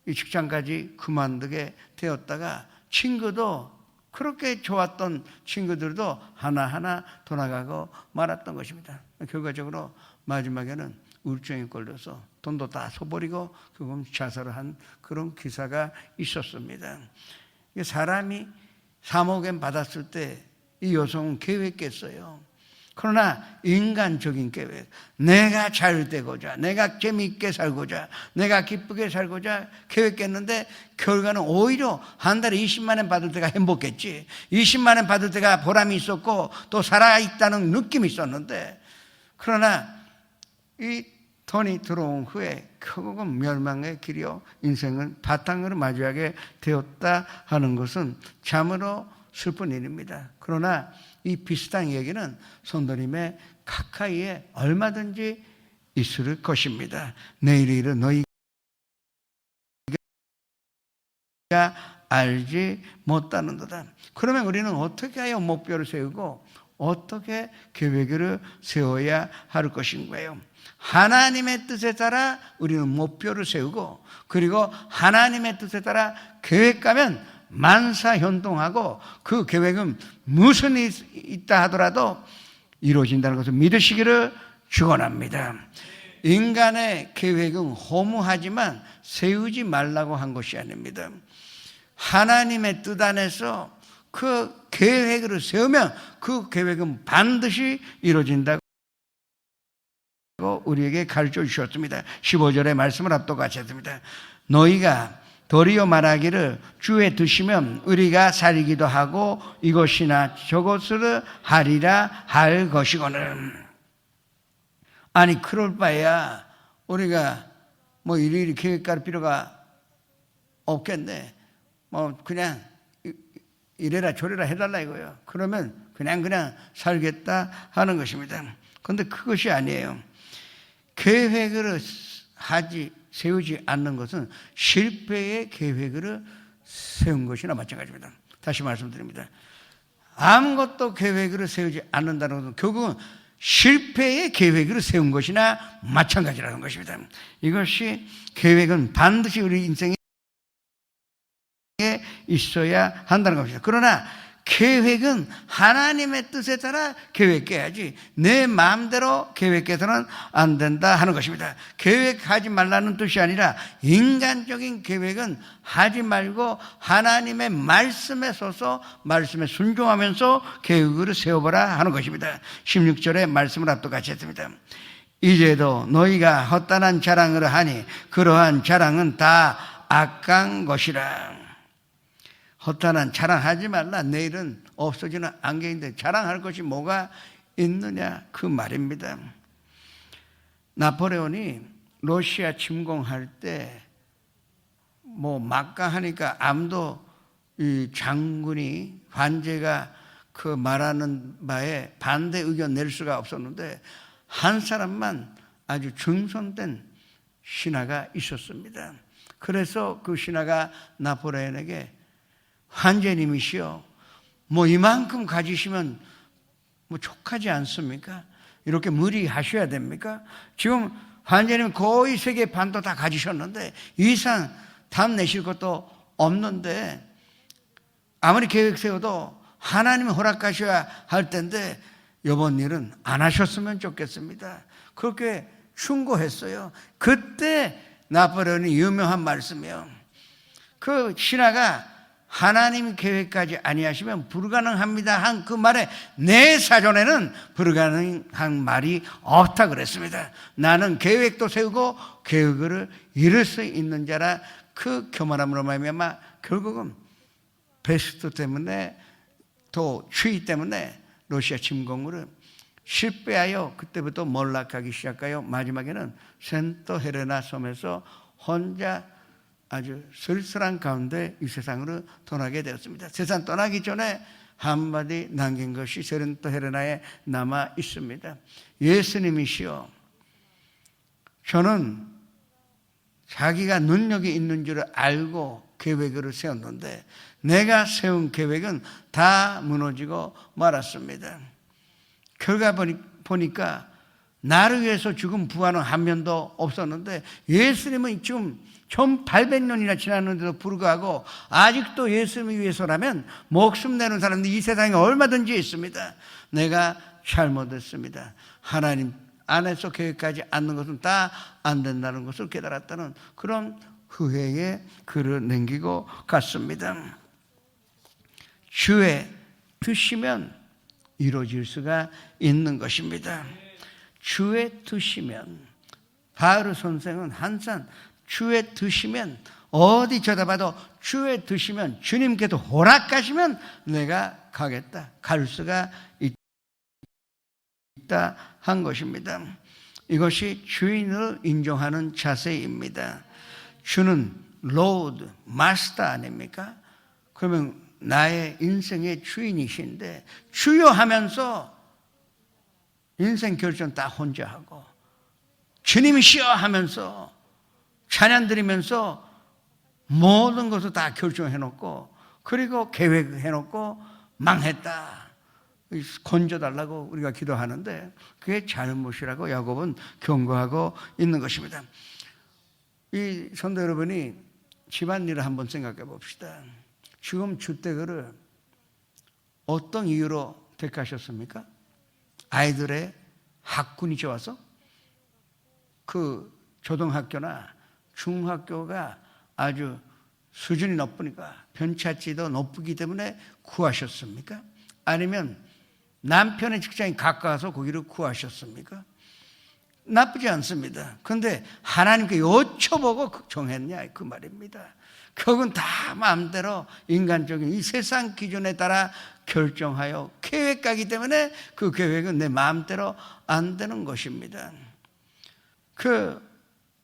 이 직장까지 그만두게 되었다가 친구도 그렇게 좋았던 친구들도 하나하나 돌아가고 말았던 것입니다. 결과적으로 마지막에는 우울증에 걸려서 돈도 다 써버리고 그건 자살을 한 그런 기사가 있었습니다. 사람이 3억엔 받았을 때 이 여성은 계획했어요. 그러나 인간적인 계획, 내가 잘 되고자, 내가 재미있게 살고자, 내가 기쁘게 살고자 계획했는데 결과는 오히려 한 달에 20만 원 받을 때가 행복했지, 20만 원 받을 때가 보람이 있었고 또 살아있다는 느낌이 있었는데, 그러나 이 돈이 들어온 후에 결국은 멸망의 길이요 인생은 바탕으로 마주하게 되었다 하는 것은 참으로 슬픈 일입니다. 그러나 이 비슷한 얘기는 성도님의 가까이에 얼마든지 있을 것입니다. 내일의 일은 너희가 알지 못하는도다. 그러면 우리는 어떻게 하여 목표를 세우고 어떻게 계획을 세워야 할 것인가요? 하나님의 뜻에 따라 우리는 목표를 세우고, 그리고 하나님의 뜻에 따라 계획하면 만사현동하고 그 계획은 무슨 일이 있다 하더라도 이루어진다는 것을 믿으시기를 축원합니다. 인간의 계획은 허무하지만 세우지 말라고 한 것이 아닙니다. 하나님의 뜻 안에서 그 계획을 세우면 그 계획은 반드시 이루어진다고 우리에게 가르쳐 주셨습니다. 15절의 말씀을 앞두고 같이 했습니다. 너희가 도리어 말하기를 주에 두시면 우리가 살기도 하고 이것이나 저것을 하리라 할 것이거늘. 아니 그럴 바에야 우리가 일일이 계획할 필요가 없겠네. 그냥 이래라 저래라 해달라 이거예요. 그러면 그냥 살겠다 하는 것입니다. 그런데 그것이 아니에요. 계획을 세우지 않는 것은 실패의 계획을 세운 것이나 마찬가지입니다. 다시 말씀드립니다. 아무것도 계획을 세우지 않는다는 것은 결국은 실패의 계획을 세운 것이나 마찬가지라는 것입니다. 이것이 계획은 반드시 우리 인생에 있어야 한다는 것입니다. 그러나 계획은 하나님의 뜻에 따라 계획해야지 내 마음대로 계획해서는 안 된다 하는 것입니다. 계획하지 말라는 뜻이 아니라 인간적인 계획은 하지 말고 하나님의 말씀에 서서 말씀에 순종하면서 계획을 세워보라 하는 것입니다. 16절의 말씀을 앞도 같이 했습니다. 이제도 너희가 헛단한 자랑을 하니 그러한 자랑은 다 악한 것이라. 헛단한 자랑하지 말라. 내일은 없어지는 안개인데 자랑할 것이 뭐가 있느냐 그 말입니다. 나폴레온이 러시아 침공할 때 뭐 막강하니까 아무도 이 장군이 관제가 그 말하는 바에 반대 의견 낼 수가 없었는데 한 사람만 아주 중선된 신하가 있었습니다. 그래서 그 신하가 나폴레온에게 황제님이시여, 뭐 이만큼 가지시면 뭐 족하지 않습니까? 이렇게 무리하셔야 됩니까? 지금 황제님 거의 세계 반도 다 가지셨는데 이 이상 담 내실 것도 없는데 아무리 계획 세워도 하나님이 허락하셔야 할 텐데 이번 일은 안 하셨으면 좋겠습니다. 그렇게 충고했어요. 그때 나폴레온이 유명한 말씀이에요. 그 신하가 하나님 계획까지 아니하시면 불가능합니다 한 그 말에 내 사전에는 불가능한 말이 없다 그랬습니다. 나는 계획도 세우고 계획을 이룰 수 있는 자라. 그 교만함으로 말미암아 결국은 베스트 때문에 또 추위 때문에 러시아 침공을 실패하여 그때부터 몰락하기 시작하여 마지막에는 센터 헤레나 섬에서 혼자 아주 쓸쓸한 가운데 이 세상으로 떠나게 되었습니다. 세상 떠나기 전에 한마디 남긴 것이 센터 헤레나에 남아 있습니다. 예수님이시여, 저는 자기가 능력이 있는 줄 알고 계획을 세웠는데 내가 세운 계획은 다 무너지고 말았습니다. 결과 보니까 나를 위해서 죽은 부하는 한 명도 없었는데 예수님은 지금 1800년이나 지났는데도 불구하고 아직도 예수님을 위해서라면 목숨 내는 사람들이 이 세상에 얼마든지 있습니다. 내가 잘못했습니다. 하나님 안에서 계획하지 않는 것은 다 안 된다는 것을 깨달았다는 그런 후회에 글을 남기고 갔습니다. 주의 뜻이면 이루어질 수가 있는 것입니다. 주의 뜻이면, 바울 선생은 항상 주의 뜻이면, 어디 쳐다봐도 주의 뜻이면, 주님께서 허락하시면 내가 가겠다, 갈 수가 있다 한 것입니다. 이것이 주인을 인정하는 자세입니다. 주는 로드, 마스터 아닙니까? 그러면 나의 인생의 주인이신데 주여 하면서 인생 결정 다 혼자 하고 주님이시여 하면서 찬양 드리면서 모든 것을 다 결정해놓고 그리고 계획해놓고 망했다, 건져달라고 우리가 기도하는데 그게 잘못이라고 야곱은 경고하고 있는 것입니다. 이 성도 여러분이 집안일을 한번 생각해 봅시다. 지금 주택을 어떤 이유로 택하셨습니까? 아이들의 학군이 좋아서? 그 초등학교나 중학교가 아주 수준이 높으니까 편차치도 높기 때문에 구하셨습니까? 아니면 남편의 직장이 가까워서 거기를 구하셨습니까? 나쁘지 않습니다. 그런데 하나님께 여쭤보고 정했냐 그 말입니다. 그건 다 마음대로 인간적인 이 세상 기준에 따라 결정하여 계획하기 때문에 그 계획은 내 마음대로 안 되는 것입니다. 그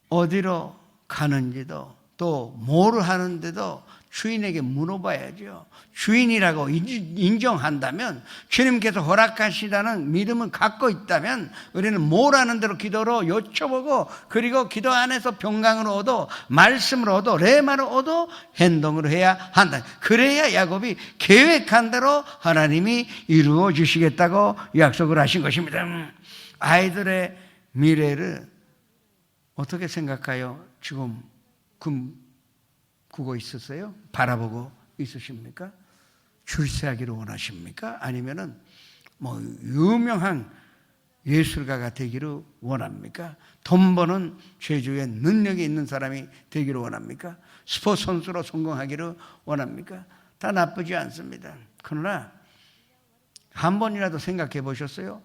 어디로 가는지도 또 뭐를 하는데도 주인에게 물어봐야죠. 주인이라고 인정한다면, 주님께서 허락하시다는 믿음을 갖고 있다면 우리는 뭘 하는 대로 기도로 여쭤보고 그리고 기도 안에서 평강을 얻어 말씀을 얻어 레마를 얻어 행동을 해야 한다. 그래야 야곱이 계획한 대로 하나님이 이루어 주시겠다고 약속을 하신 것입니다. 아이들의 미래를 어떻게 생각하여 지금 꾸고 있으세요? 바라보고 있으십니까? 출세하기를 원하십니까? 아니면은 뭐 유명한 예술가가 되기를 원합니까? 돈 버는 제주에 능력이 있는 사람이 되기를 원합니까? 스포츠 선수로 성공하기를 원합니까? 다 나쁘지 않습니다. 그러나 한 번이라도 생각해 보셨어요?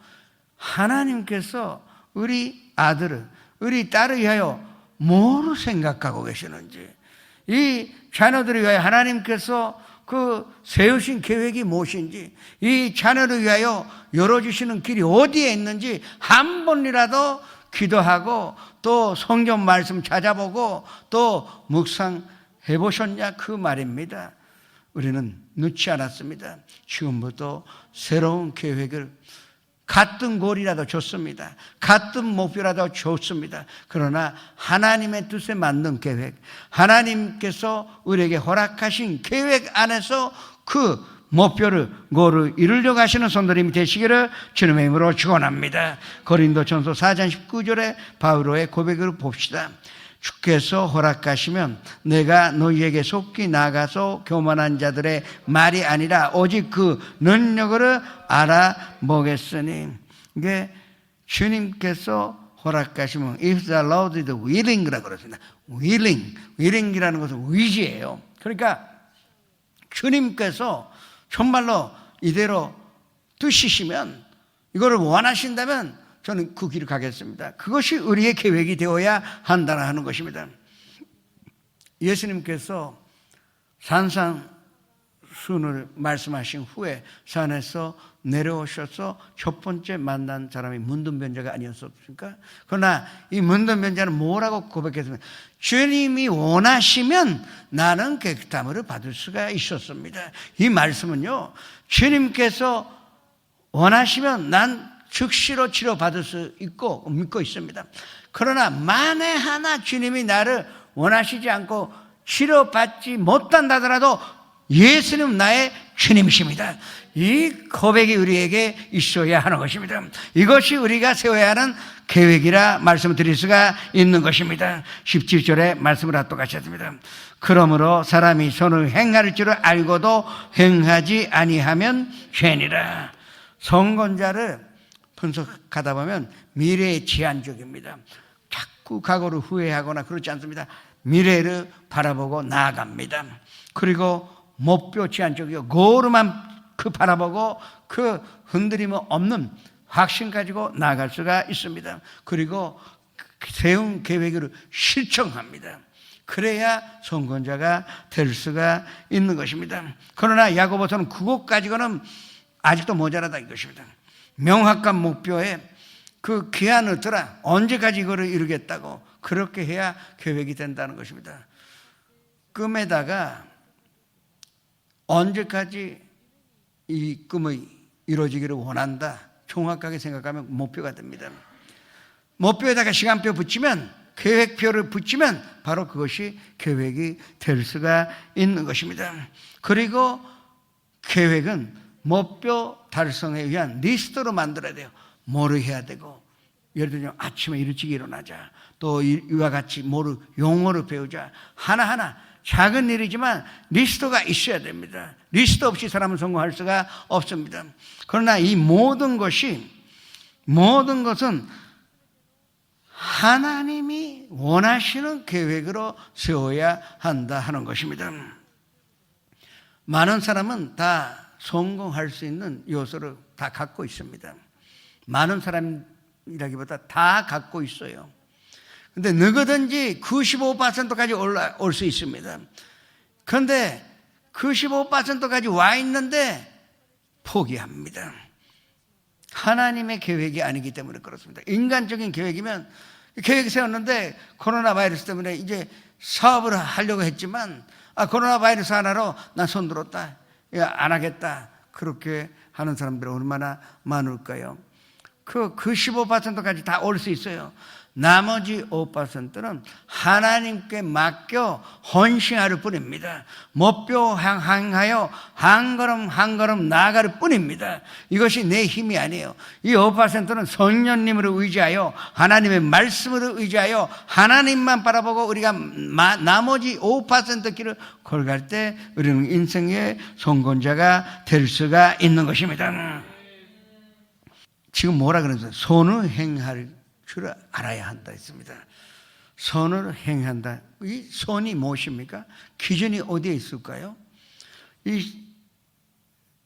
하나님께서 우리 아들을, 우리 딸을 위하여 뭐로 생각하고 계시는지, 이 자녀들을 위하여 하나님께서 그 세우신 계획이 무엇인지, 이 자녀를 위하여 열어주시는 길이 어디에 있는지 한 번이라도 기도하고 또 성경 말씀 찾아보고 또 묵상해 보셨냐 그 말입니다. 우리는 늦지 않았습니다. 지금부터 새로운 계획을, 같은 골이라도 좋습니다. 같은 목표라도 좋습니다. 그러나 하나님의 뜻에 맞는 계획, 하나님께서 우리에게 허락하신 계획 안에서 그 목표를, 골을 이루려고 하시는 손들이 되시기를 주님의 이름으로 축원합니다. 고린도전서 4장 19절에 바울의 고백을 봅시다. 주께서 허락하시면 내가 너희에게 속히 나가서 교만한 자들의 말이 아니라 오직 그 능력을 알아보겠으니, 이게 주님께서 허락하시면 if the Lord is willing이라고 그러습니다. willing이라는 것은 의지예요. 그러니까 주님께서 정말로 이대로 뜻이시면, 이거를 원하신다면 저는 그 길을 가겠습니다. 그것이 우리의 계획이 되어야 한다는 하는 것입니다. 예수님께서 산상순을 말씀하신 후에 산에서 내려오셔서 첫 번째 만난 사람이 문둥병자가 아니었습니까? 그러나 이 문둥병자는 뭐라고 고백했습니까? 주님이 원하시면 나는 깨끗함을 받을 수가 있었습니다. 이 말씀은요, 주님께서 원하시면 난 즉시로 치료받을 수 있고 믿고 있습니다. 그러나 만에 하나 주님이 나를 원하시지 않고 치료받지 못한다더라도 예수님 나의 주님이십니다. 이 고백이 우리에게 있어야 하는 것입니다. 이것이 우리가 세워야 하는 계획이라 말씀드릴 수가 있는 것입니다. 17절에 말씀을 똑같습니다. 그러므로 사람이 선을 행할 줄을 알고도 행하지 아니하면 죄니라. 성건자를 분석하다 보면 미래의 제한적입니다. 자꾸 과거를 후회하거나 그렇지 않습니다. 미래를 바라보고 나아갑니다. 그리고 목표 제한적이요, 고루만 그 바라보고 그 흔들림 없는 확신 가지고 나아갈 수가 있습니다. 그리고 세운 계획을 실천합니다. 그래야 선권자가 될 수가 있는 것입니다. 그러나 야고보서는 그것 가지고는 아직도 모자라다 이것입니다. 명확한 목표에 그 기한을 들어 언제까지 이거를 이루겠다고, 그렇게 해야 계획이 된다는 것입니다. 꿈에다가 언제까지 이 꿈이 이루어지기를 원한다, 정확하게 생각하면 목표가 됩니다. 목표에다가 시간표 붙이면, 계획표를 붙이면 바로 그것이 계획이 될 수가 있는 것입니다. 그리고 계획은 목표 달성에 위한 리스트로 만들어야 돼요. 뭐를 해야 되고, 예를 들면 아침에 일찍 일어나자, 또 이와 같이 뭐를 용어를 배우자, 하나하나 작은 일이지만 리스트가 있어야 됩니다. 리스트 없이 사람은 성공할 수가 없습니다. 그러나 이 모든 것은 하나님이 원하시는 계획으로 세워야 한다 하는 것입니다. 많은 사람은 다 성공할 수 있는 요소를 다 갖고 있습니다. 많은 사람이라기보다 다 갖고 있어요. 근데 누구든지 95%까지 올 수 있습니다. 그런데 95%까지 와 있는데 포기합니다. 하나님의 계획이 아니기 때문에 그렇습니다. 인간적인 계획이면 계획 세웠는데 코로나 바이러스 때문에 이제 사업을 하려고 했지만 코로나 바이러스 하나로 난 손들었다, 안 하겠다, 그렇게 하는 사람들은 얼마나 많을까요? 그 15%까지 다 올 수 있어요. 나머지 5%는 하나님께 맡겨 헌신할 뿐입니다. 목표 향하여 한 걸음 한 걸음 나아갈 뿐입니다. 이것이 내 힘이 아니에요. 이 5%는 성령님으로 의지하여 하나님의 말씀으로 의지하여 하나님만 바라보고 우리가 나머지 5% 길을 걸어갈 때 우리는 인생의 성공자가 될 수가 있는 것입니다. 지금 뭐라 그러죠? 손을 행할 줄 알아야 한다 했습니다. 선을 행한다. 이 선이 무엇입니까? 기준이 어디에 있을까요? 이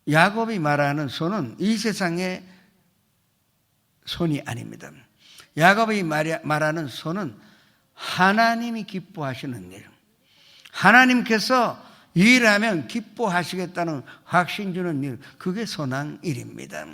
야곱이 말하는 선은 이 세상의 선이 아닙니다. 야곱이 말하는 선은 하나님이 기뻐하시는 일. 하나님께서 일하면 기뻐하시겠다는 확신 주는 일. 그게 선한 일입니다.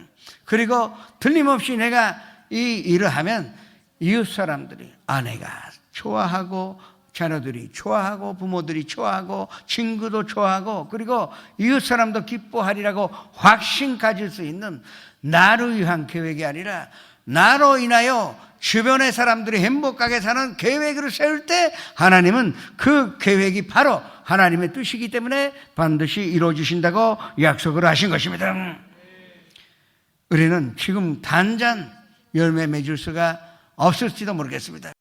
그리고 틀림없이 내가 이 일을 하면 이웃 사람들이, 아내가 좋아하고 자녀들이 좋아하고 부모들이 좋아하고 친구도 좋아하고 그리고 이웃 사람도 기뻐하리라고 확신 가질 수 있는 나를 위한 계획이 아니라 나로 인하여 주변의 사람들이 행복하게 사는 계획을 세울 때 하나님은 그 계획이 바로 하나님의 뜻이기 때문에 반드시 이루어주신다고 약속을 하신 것입니다. 우리는 지금 단전 열매 맺을 수가 없을지도 모르겠습니다.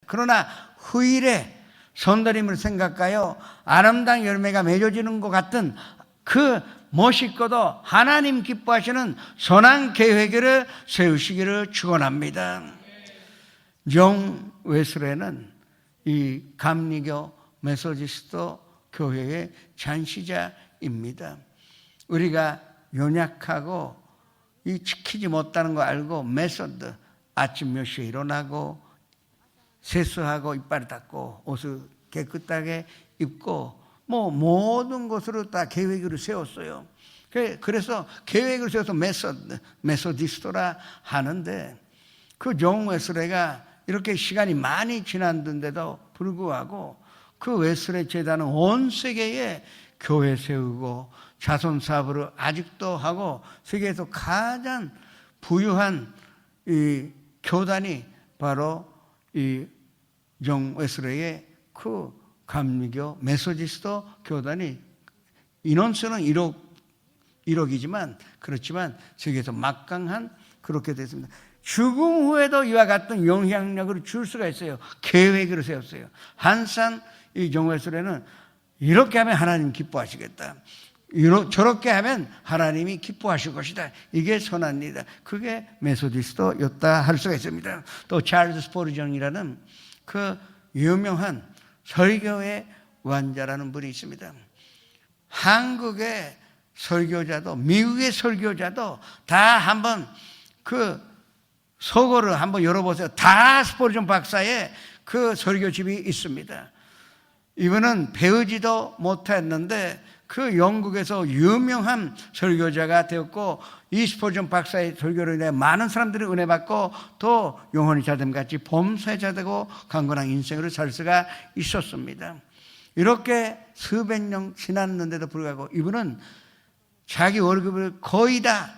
그러나 후일에 선들임을 생각하여 아름다운 열매가 맺어지는 것 같은 그 멋있고도 하나님 기뻐하시는 선한 계획을 세우시기를 축원합니다. 정 웨슬레는 이 감리교 메소디스트 교회의 장시자입니다. 우리가 연약하고 이 지키지 못하는 거 알고 메소드 아침 몇 시에 일어나고 세수하고 이빨 닦고 옷을 깨끗하게 입고 뭐 모든 것으로 다 계획을 세웠어요. 그래서 계획을 세워서 메소디스트라 하는데 그 존 웨슬레가 이렇게 시간이 많이 지났는데도 불구하고 그 웨슬레 재단은 온 세계에 교회 세우고 자선 사업을 아직도 하고 세계에서 가장 부유한 이 교단이 바로 이 존 웨슬레의 그 감리교 메소디스트 교단이 인원수는 1억이지만 그렇지만 세계에서 막강한 그렇게 됐습니다. 죽음 후에도 이와 같은 영향력을 줄 수가 있어요. 계획을 세웠어요. 항상 이 존 웨슬레는 이렇게 하면 하나님 기뻐하시겠다. 저렇게 하면 하나님이 기뻐하실 것이다. 이게 선한 일이다. 그게 메소디스트였다 할 수가 있습니다. 또 찰스 스포르전이라는 그 유명한 설교의 왕자라는 분이 있습니다. 한국의 설교자도 미국의 설교자도 다 한번 그 서고를 한번 열어보세요. 다 스포르전 박사의 그 설교집이 있습니다. 이분은 배우지도 못했는데 그 영국에서 유명한 설교자가 되었고 이 스포르전 박사의 설교로 인해 많은 사람들이 은혜 받고 또 영혼이 자됨같이 범사자 되고 강건한 인생을 살 수가 있었습니다. 이렇게 수백 년 지났는데도 불구하고 이분은 자기 월급을 거의 다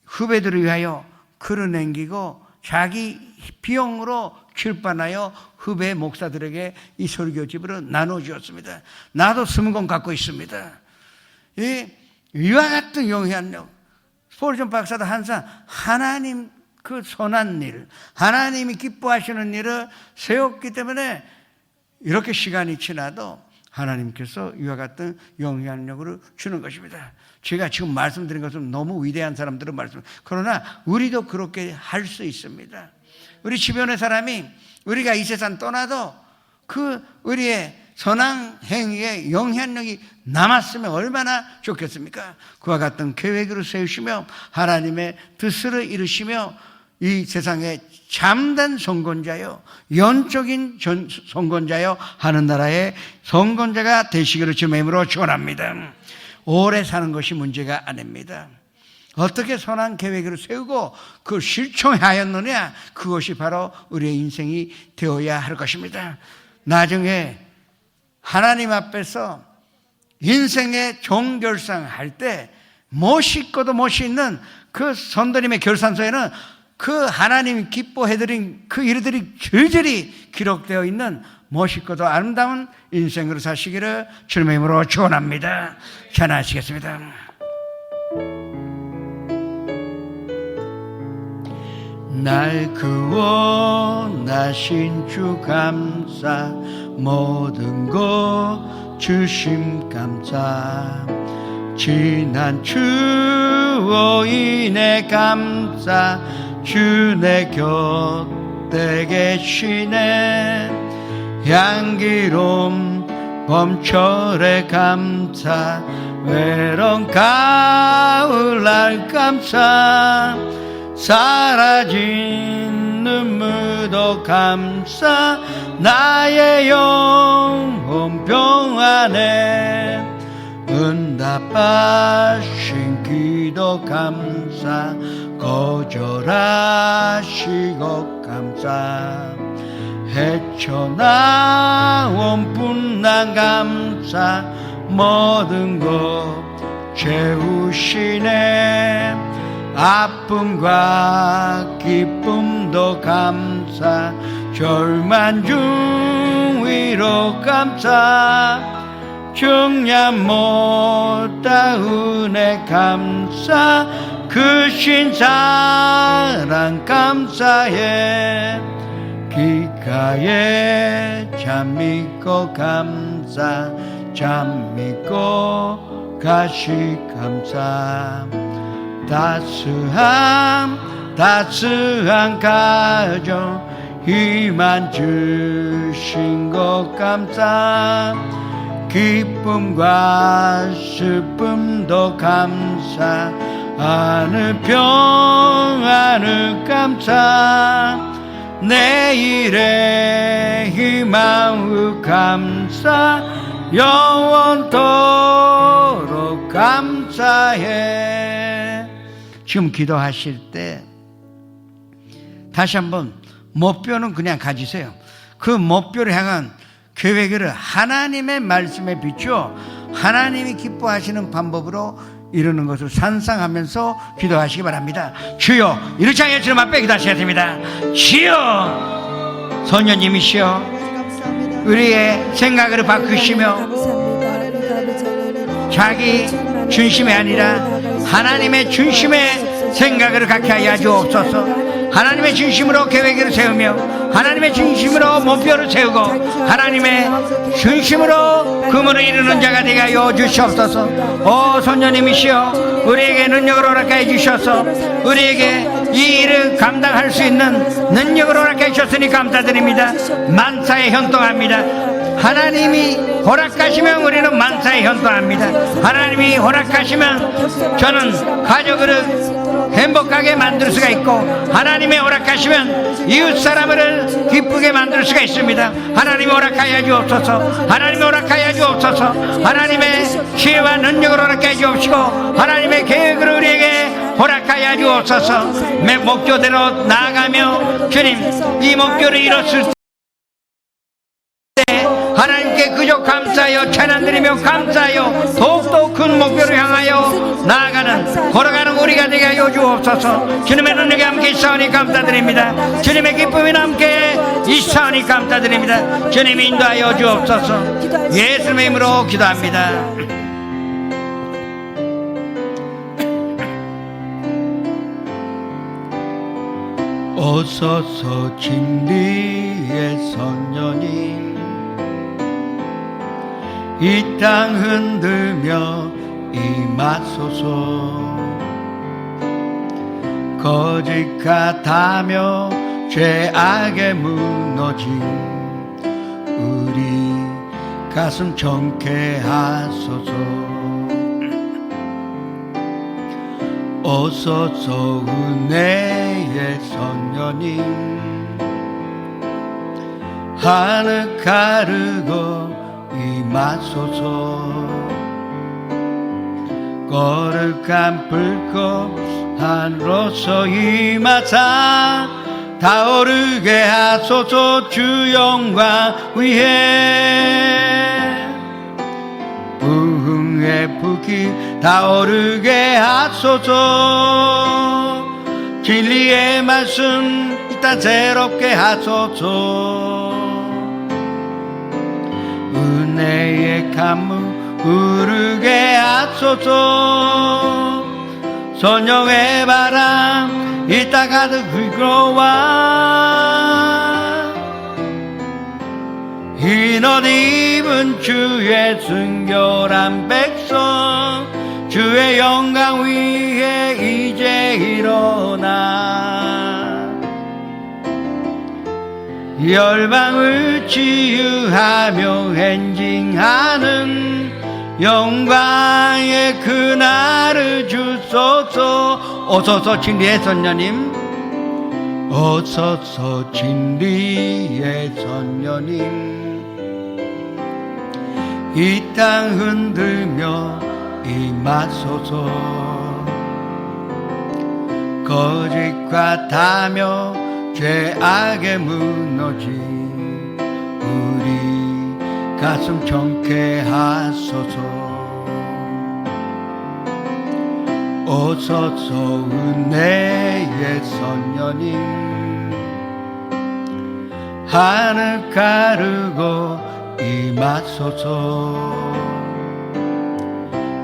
후배들을 위하여 글을 남기고 자기 비용으로 출판하여 후배 목사들에게 이 설교집을 나눠주었습니다. 나도 20권 갖고 있습니다. 이와 같은 영향력, 스포르전 박사도 항상 하나님 그 선한 일, 하나님이 기뻐하시는 일을 세웠기 때문에 이렇게 시간이 지나도 하나님께서 이와 같은 영향력을 주는 것입니다. 제가 지금 말씀드린 것은 너무 위대한 사람들은 말씀, 그러나 우리도 그렇게 할 수 있습니다. 우리 주변의 사람이 우리가 이 세상 떠나도 그 우리의 선한 행위의 영향력이 남았으면 얼마나 좋겠습니까? 그와 같은 계획을 세우시며 하나님의 뜻을 이루시며 이 세상에 참된 선권자요, 영적인 선권자요, 하늘나라의 선권자가 되시기를 주님의 이름으로 축원합니다. 오래 사는 것이 문제가 아닙니다. 어떻게 선한 계획을 세우고 그걸 실천하였느냐, 그것이 바로 우리의 인생이 되어야 할 것입니다. 나중에 하나님 앞에서 인생의 종결상 할 때 멋있고도 멋있는 그 선도님의 결산서에는 그 하나님이 기뻐해드린 그 일들이 절절히 기록되어 있는 멋있고도 아름다운 인생으로 사시기를 주님의 이름으로 축원합니다. 전하시겠습니다. 날 구원하신 주 감사, 모든 것 주심 감사, 지난 추억 인해 감사, 주 내 곁에 계시네. 향기로운 봄철에 감사, 외로운 가을날 감사, 사라진 눈물도 감사, 나의 영혼 평안에 응답하신 기도 감사, 거절하시고 감사, 헤쳐나온 분난 감사, 모든 것 채우시네. 아픔과 기쁨도 감사, 절만 중 위로 감사, 중량 못다 은혜 감사, 그 신사랑 감사해. 귓가에 잠 믿고 감사, 잠 믿고 가시 감사, 따스한 가정 희망 주신 것 감사, 기쁨과 슬픔도 감사, 하늘 평안을 감사, 내일의 희망을 감사, 영원토록 감사해. 지금 기도하실 때 다시 한번 목표는 그냥 가지세요. 그 목표를 향한 계획을 하나님의 말씀에 비추어 하나님이 기뻐하시는 방법으로 이루는 것을 상상하면서 기도하시기 바랍니다. 주여, 이렇게 하여 주님 앞에 기도하셔야 됩니다. 주여, 소녀님이시여, 우리의 생각을 바꾸시며 자기 중심이 아니라 하나님의 중심의 생각을 갖게 하여 주옵소서. 하나님의 중심으로 계획을 세우며 하나님의 중심으로 목표를 세우고 하나님의 중심으로 금을 이루는 자가 되게 하여 주시옵소서. 오 선녀님이시여, 우리에게 능력을 허락하여 주셔서 우리에게 이 일을 감당할 수 있는 능력을 허락하여 주셨으니 감사드립니다. 만사에 현동합니다. 하나님이 허락하시면 우리는 만사에 현동합니다. 하나님이 허락하시면 저는 가족을 행복하게 만들 수가 있고, 하나님이 허락하시면 이웃 사람을 기쁘게 만들 수가 있습니다. 하나님이 허락하여 주옵소서. 하나님이 허락하여 주옵소서. 하나님의 지혜와 능력을 허락하여 주옵시고 하나님의 계획을 우리에게 허락하여 주옵소서. 매 목표대로 나아가며 주님, 이 목표를 이뤘을 때 하나님께 그저 감사하여 찬양드리며 감사하여 더욱더 큰 목표를 향하여 나아가는 걸어가는 우리가 되게 하여 주옵소서. 주님의 능력이 함께 있사오니 감사드립니다. 주님의 기쁨이 함께 있사오니 감사드립니다. 주님이 인도하여 주옵소서. 예수님의 이름으로 기도합니다. 오소서 진리의 선녀님, 이 땅 흔들며 임하소서. 거짓 같아며 죄악에 무너진 우리 가슴 정케 하소서. 오소서 은혜의 선녀님, 하늘 가르고 임하소서. 거룩한 불꽃 하늘로서 임하사 타오르게 하소서. 주 영광 위에 부흥의 불길 타오르게 하소서. 진리의 말씀 이 땅 새롭게 하소서. 은혜의 강물 흐르게 하소서. 성령의 바람 이 땅 가득 불어와. 흰 옷 입은 주의 순결한 백성 주의 영광 위에 이제 일어나. 열방을 치유하며 행진하는 영광의 그날을 주소서. 오소서 진리의 선녀님, 오소서 진리의 선녀님. 이 땅 흔들며 임하소서. 거짓과 다며 죄악에 무너진 우리 가슴 청케하소서. 오소서 은혜의 선녀님, 하늘 가르고 임하소서.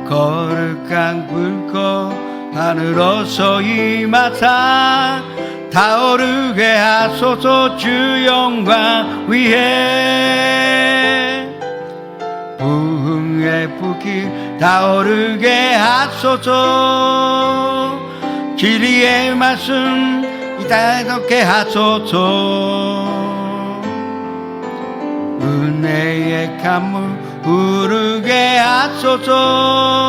거룩한 불꽃 하늘어서 임하사 타오르게 하소서. 주 영광 위에 부흥의 불길 타오르게 하소서. 진리의 말씀 이 땅에 덮게 하소서. 은혜의 강물 흐르게 하소서.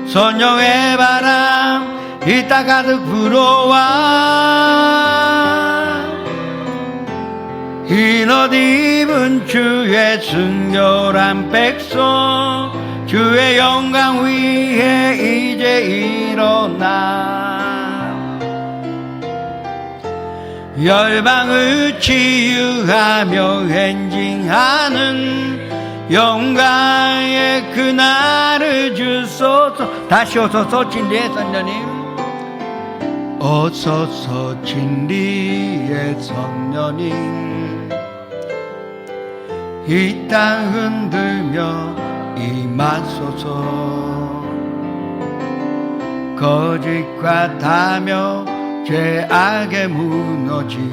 성령의 바람 이 땅 가득 불어와. 흰 옷 입은 주의 순결한 백성 주의 영광 위에 이제 일어나. 열방을 치유하며 행진하는 영광의 그날을 주소서. 다시 오소서 진리의 선녀님, 오소서 진리의 선녀님. 이 땅 흔들며 임하소서. 거짓과 다며 죄악에 무너진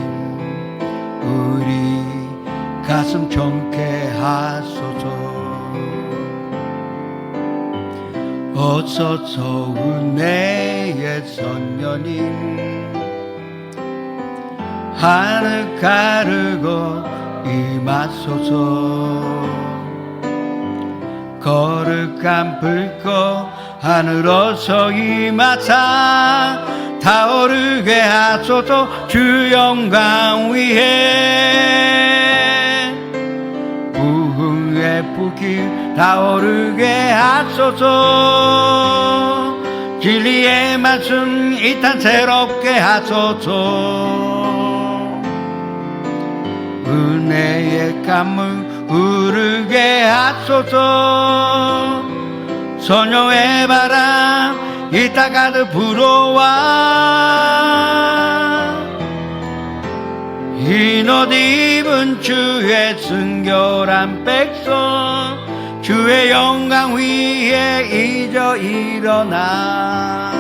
우리 가슴 청케하소서. 오소서 은혜의 선녀님, 하늘 가르고 임하소서. 거룩한 불꽃 하늘어서 임하사 타오르게 하소서. 주 영광 위에 부흥의 불길 타오르게 하소서. 진리의 말씀 이 땅 새롭게 하소서. 은혜의 강물 흐르게 하소서. 성령의 바람 이 땅 가득 불어와. 흰 옷 입은 주의 순결한 백성 주의 영광 위에 이제 일어나.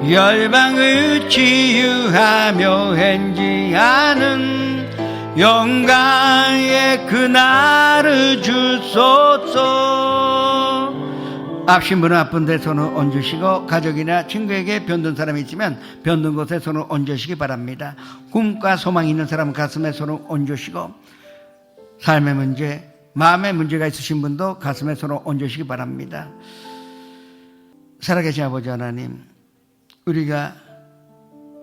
열방을 치유하며 행진하는 영광의 그날을 주소서. 아프신 분은 아픈데 손을 얹으시고, 가족이나 친구에게 병든 사람이 있으면 병든 곳에 손을 얹으시기 바랍니다. 꿈과 소망이 있는 사람은 가슴에 손을 얹으시고, 삶의 문제, 마음의 문제가 있으신 분도 가슴에 손을 얹으시기 바랍니다. 살아계신 아버지 하나님, 우리가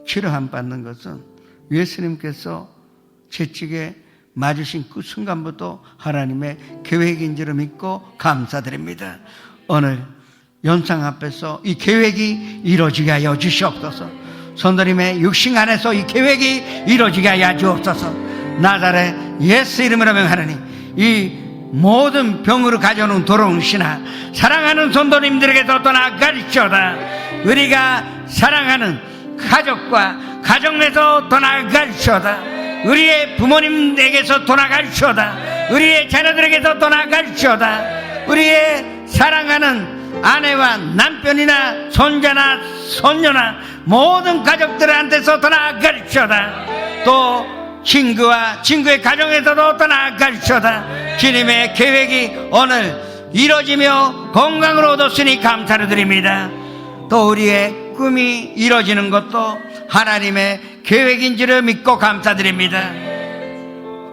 치료함 받는 것은 예수님께서 채찍에 맞으신 그 순간부터 하나님의 계획인 줄 믿고 감사드립니다. 오늘 연상 앞에서 이 계획이 이루어지게 하여 주시옵소서. 성도님의 육신 안에서 이 계획이 이루어지게 하여 주옵소서. 나자렛 예수 이름으로 명하노니 이 모든 병으로 가져오는 돌아온 신하 사랑하는 성도님들에게도 떠나 가르쳐다. 우리가 사랑하는 가족과 가정 내에서 떠나갈지어다. 우리의 부모님에게서 떠나갈지어다. 우리의 자녀들에게서 떠나갈지어다. 우리의 사랑하는 아내와 남편이나 손자나 손녀나 모든 가족들한테서 떠나갈지어다. 또 친구와 친구의 가정에서도 떠나갈지어다. 주님의 계획이 오늘 이루어지며 건강을 얻었으니 감사를 드립니다. 또 우리의 꿈이 이루어지는 것도 하나님의 계획인 줄을 믿고 감사드립니다.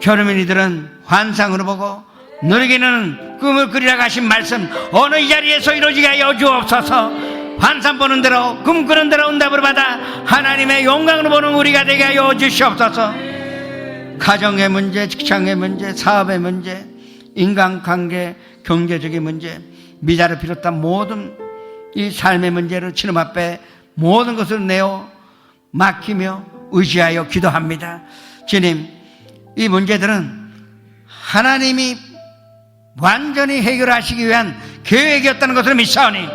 교르민이들은 환상으로 보고 누리기는 꿈을 꾸리라고 하신 말씀 어느 이 자리에서 이루어지게 하여 주옵소서. 환상 보는 대로 꿈 꾸는 대로 응답을 받아 하나님의 영광으로 보는 우리가 되게 하여 주시옵소서. 가정의 문제, 직장의 문제, 사업의 문제, 인간관계, 경제적인 문제, 미자를 비롯한 모든 이 삶의 문제를 주님 앞에 모든 것을 내어 맡기며 의지하여 기도합니다. 주님, 이 문제들은 하나님이 완전히 해결하시기 위한 계획이었다는 것을 믿사오니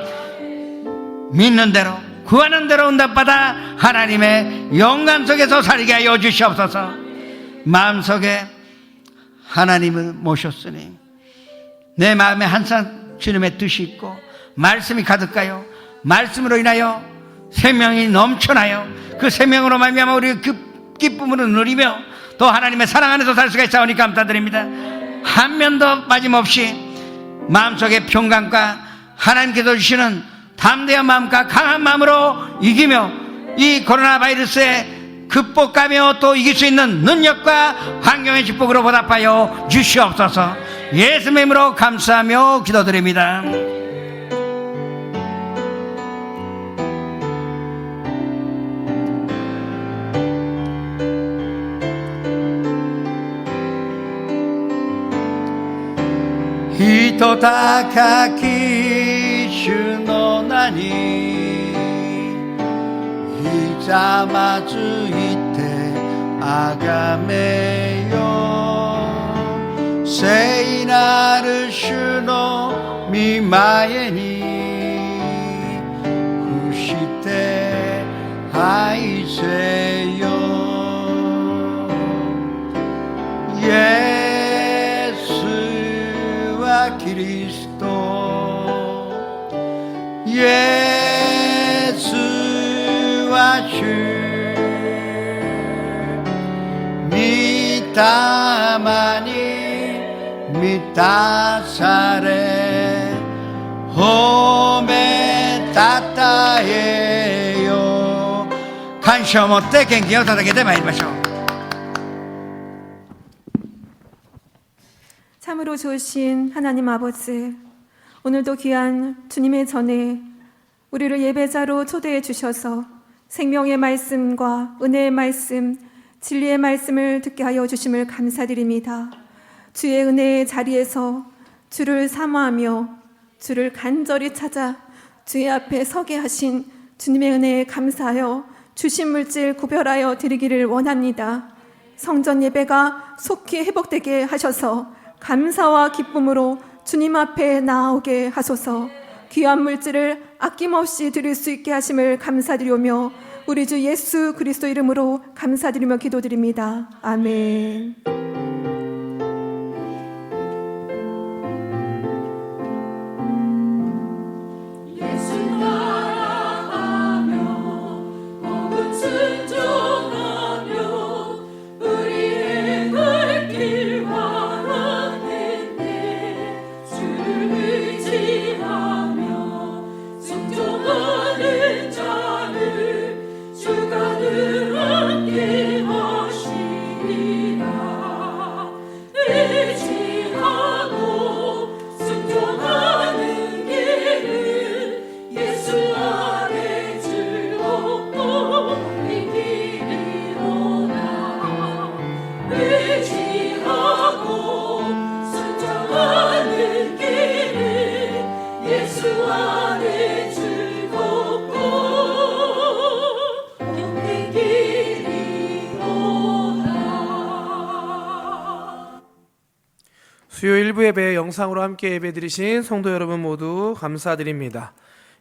믿는 대로 구하는 대로 응답받아 하나님의 영광 속에서 살게 하여 주시옵소서. 마음속에 하나님을 모셨으니 내 마음에 항상 주님의 뜻이 있고 말씀이 가득하여 말씀으로 인하여 생명이 넘쳐나요. 그 생명으로 말미암아 우리 그 기쁨으로 누리며 또 하나님의 사랑 안에서 살 수가 있사오니 감사드립니다. 한 면도 빠짐없이 마음속의 평강과 하나님께서 주시는 담대한 마음과 강한 마음으로 이기며 이 코로나 바이러스에 극복하며 또 이길 수 있는 능력과 환경의 축복으로 보답하여 주시옵소서. 예수님의 이름으로 감사하며 기도드립니다.人高き主の名にひざまずいてあがめよ。聖なる主の御前に伏して拝せよ。イエスはキリスト、イエスは主、御霊に満たされ褒めたたえよ。感謝を持って献金を捧げてまいりましょう。 참으로 좋으신 하나님 아버지, 오늘도 귀한 주님의 전에 우리를 예배자로 초대해 주셔서 생명의 말씀과 은혜의 말씀, 진리의 말씀을 듣게 하여 주심을 감사드립니다. 주의 은혜의 자리에서 주를 사모하며 주를 간절히 찾아 주의 앞에 서게 하신 주님의 은혜에 감사하여 주신 물질 구별하여 드리기를 원합니다. 성전 예배가 속히 회복되게 하셔서 감사와 기쁨으로 주님 앞에 나아오게 하소서. 귀한 물질을 아낌없이 드릴 수 있게 하심을 감사드리오며 우리 주 예수 그리스도 이름으로 감사드리며 기도드립니다. 아멘. 수요 1부 예배 영상으로 함께 예배 드리신 성도 여러분 모두 감사드립니다.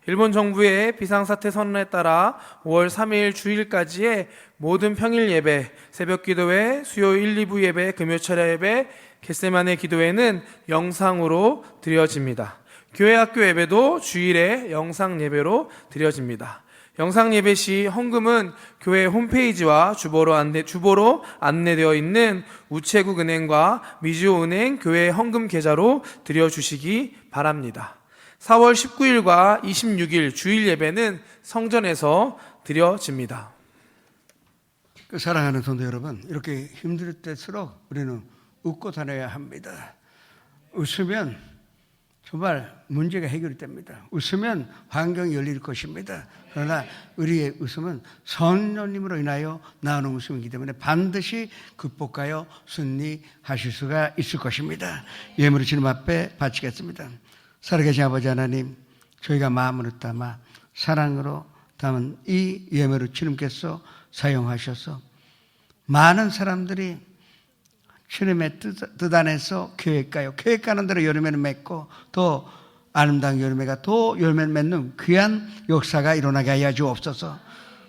일본 정부의 비상사태 선언에 따라 5월 3일 주일까지의 모든 평일 예배, 새벽 기도회, 수요 1, 2부 예배, 금요 철야 예배, 겟세마네 기도회는 영상으로 드려집니다. 교회 학교 예배도 주일에 영상 예배로 드려집니다. 영상 예배 시 헌금은 교회 홈페이지와 주보로 안내되어 있는 우체국 은행과 미주호 은행 교회 헌금 계좌로 드려주시기 바랍니다. 4월 19일과 26일 주일 예배는 성전에서 드려집니다. 사랑하는 성도 여러분, 이렇게 힘들 때일수록 우리는 웃고 다녀야 합니다. 웃으면 정말 문제가 해결이 됩니다. 웃으면 환경이 열릴 것입니다. 그러나 우리의 웃음은 성령님으로 인하여 나오는 웃음이기 때문에 반드시 극복하여 승리하실 수가 있을 것입니다. 예물을 주님 앞에 바치겠습니다. 살아계신 아버지 하나님, 저희가 마음으로 담아 사랑으로 담은 이 예물을 주님께서 사용하셔서 많은 사람들이 주님의 뜻 안에서 교회 가요. 교회 가는 대로 열매를 맺고 또 아름다운 열매가 또 열매를 맺는 귀한 역사가 일어나게 하여 주옵소서.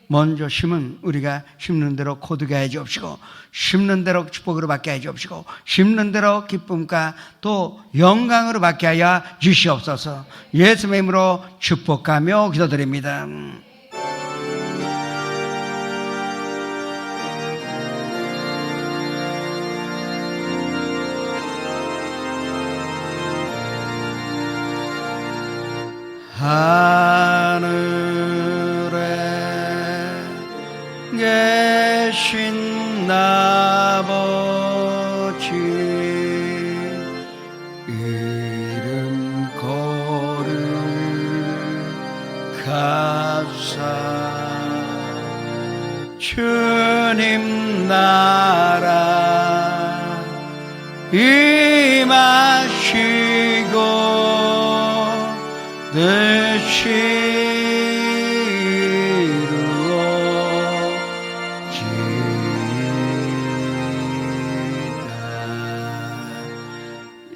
먼저 심은 우리가 심는 대로 거두게 하여 주옵시고, 심는 대로 축복으로 받게 하여 주옵시고, 심는 대로 기쁨과 또 영광으로 받게 하여 주시옵소서. 예수의 이름으로 축복하며 기도드립니다. 하늘에 계신 아버지, 이름 거룩하사 주님 나라 임하시고 뜻이 이루어지이다.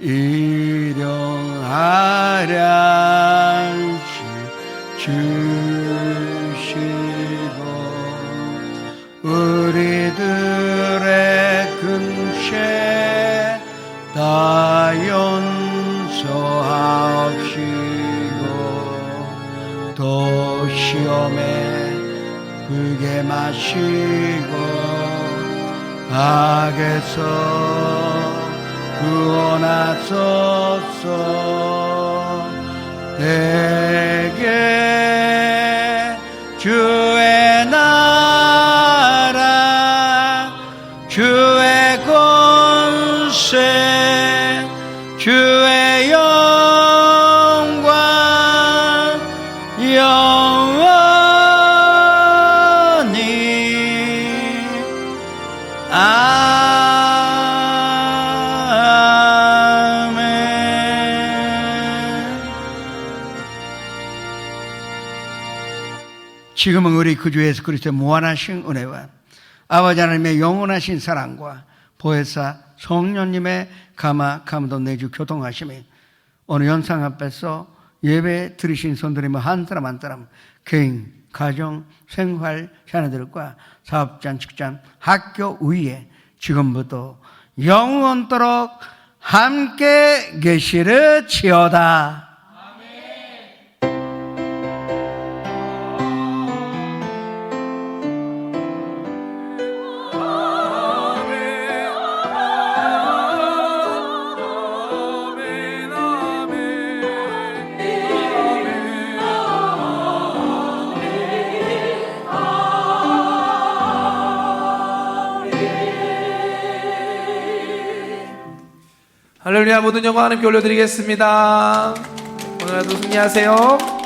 일용하량 주시고 우리들의 금세 다 용서하옵시고 또 시험에 불게 마시고 악에서 구원하소서. 내게 주의 나라 주의 권세 주의 영광 영원히 지금은 우리 구주 예수 그리스도의 무한하신 은혜와 아버지 하나님의 영원하신 사랑과 보혜사 성령님의 감화 내주 교통하심이 오늘 영상 앞에서 예배 드리신 손들이면 한 사람 한 사람 개인, 가정, 생활 자녀들과 사업장, 직장, 학교 위에 지금부터 영원토록 함께 계시르지어다. 할렐루야. 모든 영광 하나님께 올려드리겠습니다. 오늘 하루 승리하세요.